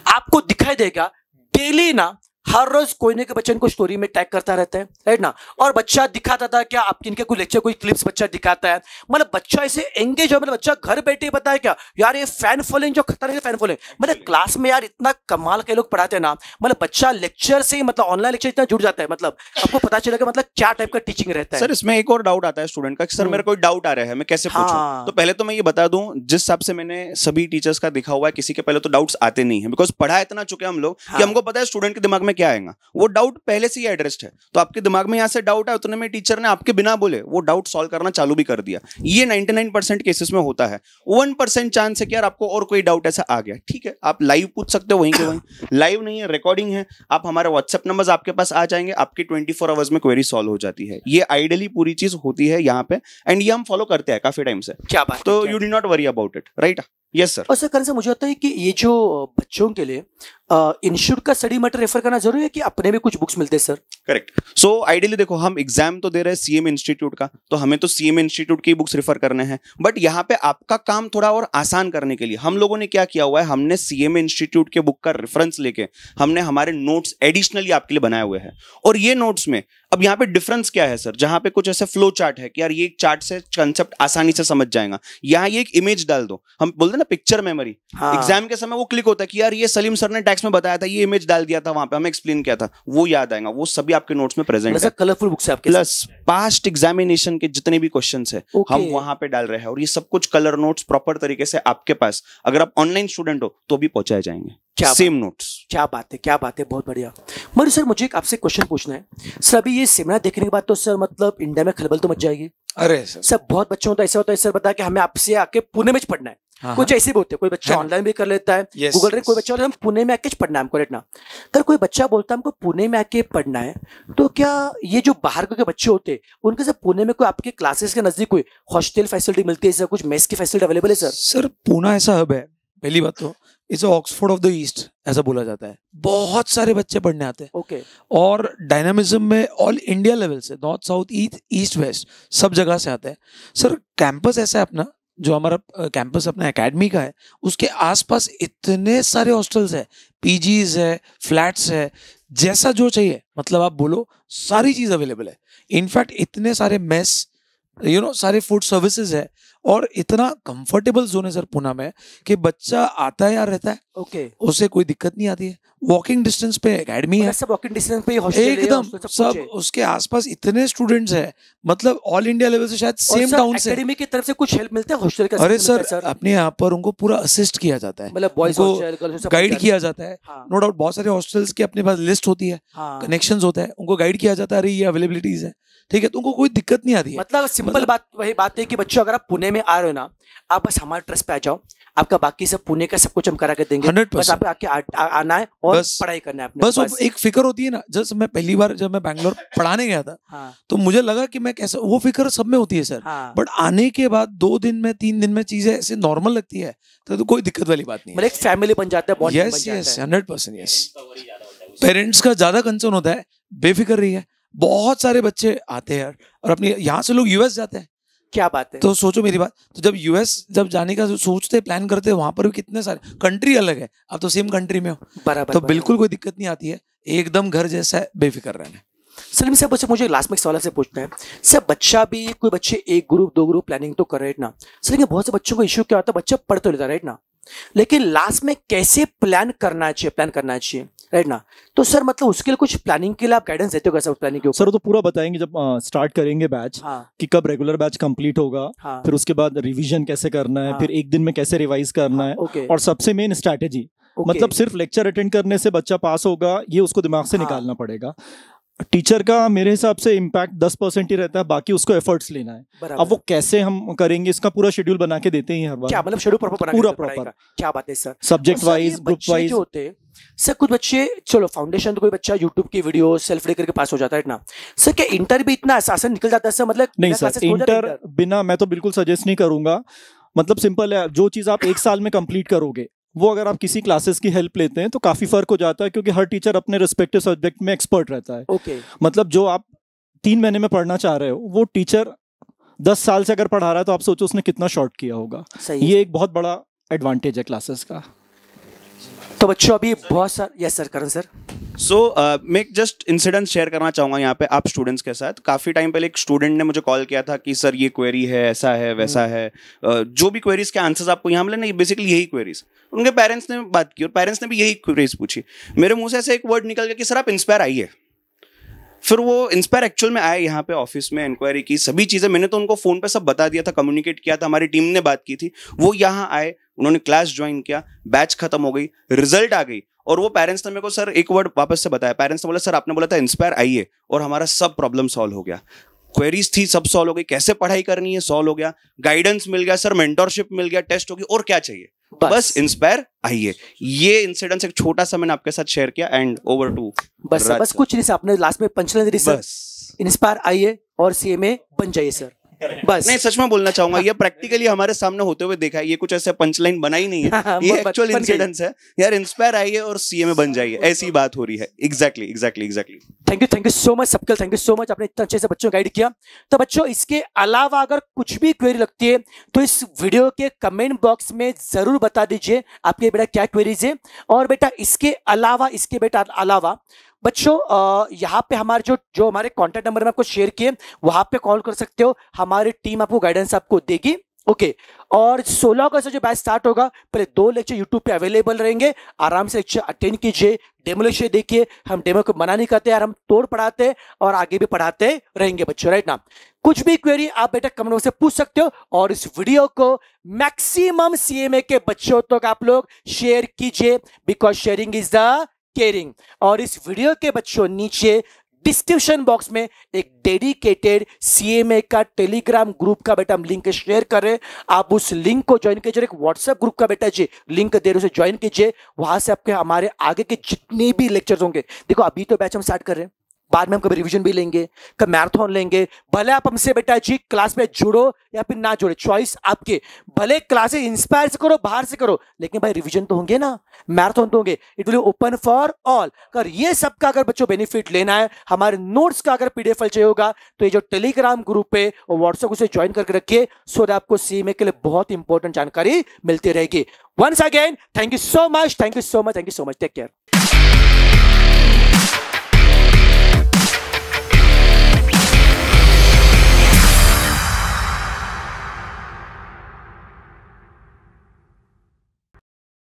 आपको दिखाई देगा डेली ना, हर रोज कोई ना कोई बच्चा इनको स्टोरी में टैग करता रहता है, राइट ना। और बच्चा दिखाता था क्या आपके इनके कोई लेक्चर कोई क्लिप्स बच्चा दिखाता है, मतलब बच्चा ऐसे एंगेज हो, मतलब बच्चा घर बैठे पता है क्या यार, ये फैन फॉलोइंग जो खतरनाक फैन फॉलोइंग, मतलब क्लास में यार इतना कमाल के लोग पढ़ाते हैं ना, मतलब बच्चा लेक्चर से ही मतलब ऑनलाइन लेक्चर इतना जुड़ जाता है, मतलब आपको पता चलेगा मतलब क्या टाइप का टीचिंग रहता है। सर इसमें एक और डाउट आता है स्टूडेंट का कि सर मेरा कोई डाउट आ रहा है, मैं कैसे पूछूं? तो पहले तो मैं ये बता दूं, जिस हिसाब से मैंने सभी टीचर्स का देखा हुआ है, किसी के पहले तो डाउट्स आते नहीं है, बिकॉज पढ़ा इतना चुके हम लोग कि हमको पता है स्टूडेंट के दिमाग में क्या आएगा, वो डाउट पहले से ही एड्रेस्ड है। तो आपके दिमाग में यहां से डाउट है, उतने में टीचर ने आपके बिना बोले वो डाउट सॉल्व करना चालू भी कर दिया। ये 99% केसेस में होता है। 1% चांस है कि यार आपको और कोई डाउट ऐसा आ गया, ठीक है आप लाइव पूछ सकते हो, वहीं के वहीं। लाइव नहीं है, रिकॉर्डिंग है, आप हमारे व्हाट्सएप नंबर्स आपके पास आ जाएंगे, आपकी 24 आवर्स में क्वेरी सॉल्व हो जाती है। ये आइडियली पूरी चीज होती है यहाँ पे, एंड ये हम फॉलो करते हैं काफी टाइम से। क्या बात, तो you do not worry about it, right? Yes sir. और सर करण सर मुझे लगता है कि ये जो बच्चों के लिए इंस्टीट्यूट का स्टडी मटेरियल रेफर करना जरूरी है कि अपने भी कुछ बुक्स मिलते हैं सर? करेक्ट। सो आइडियली देखो, हम एग्जाम तो दे रहे हैं सीएम इंस्टीट्यूट का, तो हमें तो सीएम इंस्टीट्यूट की बुक्स रेफर करने हैं, बट यहाँ पे आपका काम थोड़ा और आसान करने के लिए हम लोगों ने क्या किया हुआ है, हमने सीएम इंस्टीट्यूट के बुक का रेफरेंस लेके हमने हमारे नोट्स एडिशनली आपके लिए बनाए हुए हैं। और ये नोट्स में अब यहाँ पे डिफरेंस क्या है सर, जहां पे कुछ ऐसे फ्लो चार्ट है कि यार ये चार्ट से कंसेप्ट आसानी से समझ जाएगा, यहाँ ये एक इमेज डाल दो, हम बोलते हैं ना पिक्चर मेमोरी। एग्जाम के समय वो क्लिक होता है कि यार ये सलीम सर ने टैक्स में बताया था, ये इमेज डाल दिया था वहां पे, हमें एक्सप्लेन किया था, वो याद आएगा। वो सभी आपके नोट्स में प्रेजेंट है। कलरफुल बुक्स है आपके, प्लस पास्ट एग्जामिनेशन के जितने भी क्वेश्चंस है हम वहां पे डाल रहे हैं, और ये सब कुछ कलर नोट्स प्रॉपर तरीके से आपके पास, अगर आप ऑनलाइन स्टूडेंट हो तो भी पहुंचाए जाएंगे सेम नोट्स। क्या बात है, क्या बात है, बहुत बढ़िया। मगर सर मुझे एक आपसे क्वेश्चन पूछना है सर, अभी ये सेमिनार देखने के बाद तो सर मतलब इंडिया में खलबल तो मच जाएगी। अरे सर बहुत बच्चों तो ऐसा होता है सर, बता कि हमें आपसे आके पुणे में पढ़ना है, कुछ ऐसे भी होते हैं, कोई बच्चा ऑनलाइन भी कर लेता है, गूगल ड्राइव, कोई बच्चा हम पुणे में आके पढ़ना है हमको, लेटना। अगर कोई बच्चा बोलता है हमको पुणे में आके पढ़ना है, तो क्या ये जो बाहर के बच्चे होते हैं उनके साथ पुणे में कोई आपके क्लासेस के नजदीक कोई हॉस्टल फैसिलिटी मिलती है सर, कुछ मेस की फैसिलिटी अवेलेबल है सर? सर पुणे ऐसा हब है, पहली बात तो इसे ऑक्सफोर्ड ऑफ द ईस्ट ऐसा बोला जाता है, बहुत सारे बच्चे पढ़ने आते हैं। ओके। और डायनामिज्म में ऑल इंडिया लेवल से, नॉर्थ साउथ ईस्ट वेस्ट सब जगह से आते हैं सर। कैंपस ऐसा है अपना, जो हमारा कैंपस अपना एकेडमी का है, उसके आसपास इतने सारे हॉस्टल्स है, पीजीज है, फ्लैट्स है, जैसा जो चाहिए मतलब आप बोलो सारी चीज अवेलेबल है। इनफैक्ट इतने सारे मेस सारे फूड सर्विसेज है, और इतना कंफर्टेबल जोन है सर पुणे में कि बच्चा आता है या रहता है, ओके, उसे कोई दिक्कत नहीं आती है। वॉकिंग डिस्टेंस पे एकेडमी है, सब वॉकिंग डिस्टेंस पे हॉस्टल एकदम सब, उसके आसपास इतने स्टूडेंट्स हैं, मतलब ऑल इंडिया लेवल से शायद सेम टाउन से। एकेडमी की तरफ से कुछ हेल्प मिलता है हॉस्टल का? अरे सर अपने यहाँ पर उनको पूरा असिस्ट किया जाता है, मतलब बॉयज हॉस्टल गाइड किया जाता है। नो डाउट बहुत सारे हॉस्टल्स की अपने पास लिस्ट होती है, कनेक्शंस होता है, उनको गाइड किया जाता है, अरे ये अवेलेबिलिटीज है, ठीक है, तो उनको कोई दिक्कत नहीं आती है। मतलब सिंपल बात वही बात है कि बच्चों अगर आप पुणे में आ रहे हो ना, आप बस हमारे ट्रस्ट पे आ जाओ, आपका बाकी सब पुणे का सब कुछ हम करा के देंगे। 100%। बस आपको आके आना है और बस पढ़ाई करना है अपने। बस वो एक फिक्र होती है ना। जैसे मैं पहली बार जब मैं बैंगलोर पढ़ाने गया था, हाँ तो मुझे लगा कि मैं कैसे, वो फिक्र सब में होती है सर, हाँ, बट आने के बाद 2 दिन में 3 दिन में चीजें ऐसे नॉर्मल लगती है, तो कोई दिक्कत वाली बात नहीं मतलब एक फैमिली बन जाता है, बॉन्ड बन यस जाता यस है। 100% यस। पेरेंट्स का ज्यादा कंसर्न होता है, बेफिक्र रही है। बहुत सारे बच्चे आते हैं यार, और अपने यहाँ से लोग यूएस जाते हैं। क्या बात है। तो सोचो मेरी बात, तो जब यूएस जब जाने का सोचते प्लान करते हैं, वहां पर भी कितने सारे, कंट्री अलग है, आप तो सेम कंट्री में हो, बराबर, तो बराबर। बिल्कुल कोई दिक्कत नहीं आती है, एकदम घर जैसा है, बेफिक्र रहना। सलीम साहब, बच्चे मुझे लास्ट में एक सवाल से पूछना है सर, बच्चा भी कोई बच्चे 1 ग्रुप 2 ग्रुप प्लानिंग तो कर रहे हैं ना सर, लेकिन बहुत से बच्चों को इश्यू क्या होता है, बच्चा पढ़ तो लेता है राइट ना, लेकिन लास्ट में कैसे प्लान करना चाहिए राइट ना। तो सर मतलब उसके लिए कुछ प्लानिंग के लिए आप गाइडेंस देते हो कैसे प्लानिंग के ऊपर? सर वो तो पूरा बताएंगे जब स्टार्ट करेंगे बैच, हाँ कि कब रेगुलर बैच कंप्लीट होगा, हाँ फिर उसके बाद रिवीजन कैसे करना है, हाँ। फिर एक दिन में कैसे रिवाइज करना है, ओके और सबसे मेन स्ट्रैटेजी, ओके। मतलब सिर्फ लेक्चर अटेंड करने से बच्चा पास होगा ये उसको दिमाग से हाँ। निकालना पड़ेगा। टीचर का मेरे हिसाब से इम्पैक्ट 10% ही रहता है, बाकी उसको एफर्ट्स लेना है। बराबर। अब वो कैसे हम करेंगे इसका पूरा शेड्यूल बना के देते हैं हर बार, क्या मतलब शेड्यूल प्रॉपर बना के पूरा देते हो पढ़ाई proper। का? क्या बात है सर। सब्जेक्ट तो सर, ये वाइज ग्रुप बच्चे वाइज। जो होते हैं सर, कुछ बच्चे चलो फाउंडेशन तो कोई बच्चा यूट्यूब की वीडियो सेल्फ डे करके पास हो जाता है ना सर, क्या इंटर भी इतना आसान निकल जाता है सर? मतलब नहीं बिना सर, classes हो जाता है इंटर बिना, मैं तो बिल्कुल सजेस्ट नहीं करूंगा। मतलब सिंपल है, जो चीज आप 1 साल में कंप्लीट करोगे वो अगर आप किसी क्लासेस की हेल्प लेते हैं तो काफी फर्क हो जाता है, क्योंकि हर टीचर अपने रिस्पेक्टिव सब्जेक्ट में एक्सपर्ट रहता है। ओके मतलब जो आप 3 महीने में पढ़ना चाह रहे हो वो टीचर 10 साल से अगर पढ़ा रहा है तो आप सोचो उसने कितना शॉर्ट किया होगा। सही है। ये एक बहुत बड़ा एडवांटेज है क्लासेस का। तो बच्चों अभी बहुत सारे, यस सर करण सर। सो मैं एक जस्ट इंसिडेंट शेयर करना चाहूँगा यहाँ पे आप स्टूडेंट्स के साथ। काफ़ी टाइम पहले एक स्टूडेंट ने मुझे कॉल किया था कि सर ये क्वेरी है, ऐसा है वैसा है, जो भी क्वेरीज के आंसर्स आपको यहाँ मिले ना, ये बेसिकली यही क्वेरीज। उनके पेरेंट्स ने बात की और पेरेंट्स ने भी यही क्वेरीज पूछी। मेरे मुंह से ऐसे एक वर्ड निकल गया कि सर आप इंस्पायर आइए। फिर वो इंस्पायर एक्चुअल में आए यहाँ पे ऑफिस में, इंक्वायरी की, सभी चीज़ें मैंने तो उनको फ़ोन पे सब बता दिया था, कम्युनिकेट किया था, हमारी टीम ने बात की थी। वो यहाँ आए, उन्होंने क्लास ज्वाइन किया, बैच खत्म हो गई, रिजल्ट आ गई, और वो पेरेंट्स ने मेरे को सर एक वर्ड वापस से बताया। पेरेंट्स ने बोला सर आपने बोला था इंस्पायर आइए, और हमारा सब प्रॉब्लम सॉल्व हो गया। क्वेरीज थी सब सॉल्व हो गई, कैसे पढ़ाई करनी है सॉल्व हो गया, गाइडेंस मिल गया सर, मेंटरशिप मिल गया, टेस्ट हो गई, और क्या चाहिए, बस इंस्पायर आइए। ये इंसिडेंस एक छोटा सा मैंने आपके साथ शेयर किया। एंड ओवर टू बस कुछ नहीं सर, आपने लास्ट में पंचलाइन दी सर, बस इंस्पायर आइए और सीएमए बन जाइए सर, बस। नहीं, सच में बोलना चाहूंगा, ये प्रैक्टिकली हमारे सामने होते हुए देखा है। ये कुछ ऐसे पंचलाइन बनाई नहीं है, ये एक्चुअल इंसिडेंट्स है यार। इंस्पायर आइए और सीएमए बन जाइए, ऐसी बात हो रही है। Exactly. Thank you so much सबके, थैंक यू सो मच, आपने इतना अच्छे से बच्चों को गाइड किया। तो बच्चों इसके अलावा अगर कुछ भी क्वेरी लगती है तो इस वीडियो के कमेंट बॉक्स में जरूर बता दीजिए आपके बेटा क्या क्वेरीज है। और बेटा इसके अलावा बच्चों यहाँ पे हमारे जो हमारे कॉन्टैक्ट नंबर में आपको शेयर किए, वहां पे कॉल कर सकते हो, हमारी टीम आपको गाइडेंस आपको देगी। ओके और 16 अगस्त से जो बैच स्टार्ट होगा, पहले 2 लेक्चर यूट्यूब पे अवेलेबल रहेंगे, आराम से लेक्चर अटेंड कीजिए, डेमो लेक्चर देखिए। हम डेमो को मना नहीं करते यार, हम तोड़ पढ़ाते हैं और आगे भी पढ़ाते रहेंगे बच्चों, राइट ना। कुछ भी क्वेरी आप बेटा कमेंट बॉक्स से पूछ सकते हो, और इस वीडियो को मैक्सिमम सीएमए के बच्चों तक आप लोग शेयर कीजिए, because sharing is the caring. और इस वीडियो के बच्चों नीचे डिस्क्रिप्शन बॉक्स में एक डेडिकेटेड सीएमए का टेलीग्राम ग्रुप का बेटा हम लिंक शेयर कर रहे हैं, आप उस लिंक को ज्वाइन कीजिए। एक व्हाट्सएप ग्रुप का बेटा जी लिंक दे रहे उसे ज्वाइन कीजिए, वहां से आपके हमारे आगे के जितने भी लेक्चर्स होंगे, देखो अभी तो बैच हम स्टार्ट कर रहे हैं, बाद में हम कभी रिवीजन भी लेंगे, कभी मैराथन लेंगे। भले आप हमसे बेटा जी क्लास में जुड़ो या फिर ना जुड़े, चॉइस आपके। भले क्लासेस इंस्पायर से करो, बाहर से करो, लेकिन भाई रिवीजन तो होंगे ना, मैराथन तो होंगे। It will open for all. अगर ये सबका अगर बच्चों बेनिफिट लेना है, हमारे नोट्स का अगर पीडीएफ फाइल चाहिए होगा, तो ये जो टेलीग्राम ग्रुप है और व्हाट्सएप उसे ज्वाइन करके रखिए, सो दैट आपको सीएमए के लिए बहुत इंपॉर्टेंट जानकारी मिलती रहेगी। Once again thank you so much, take care.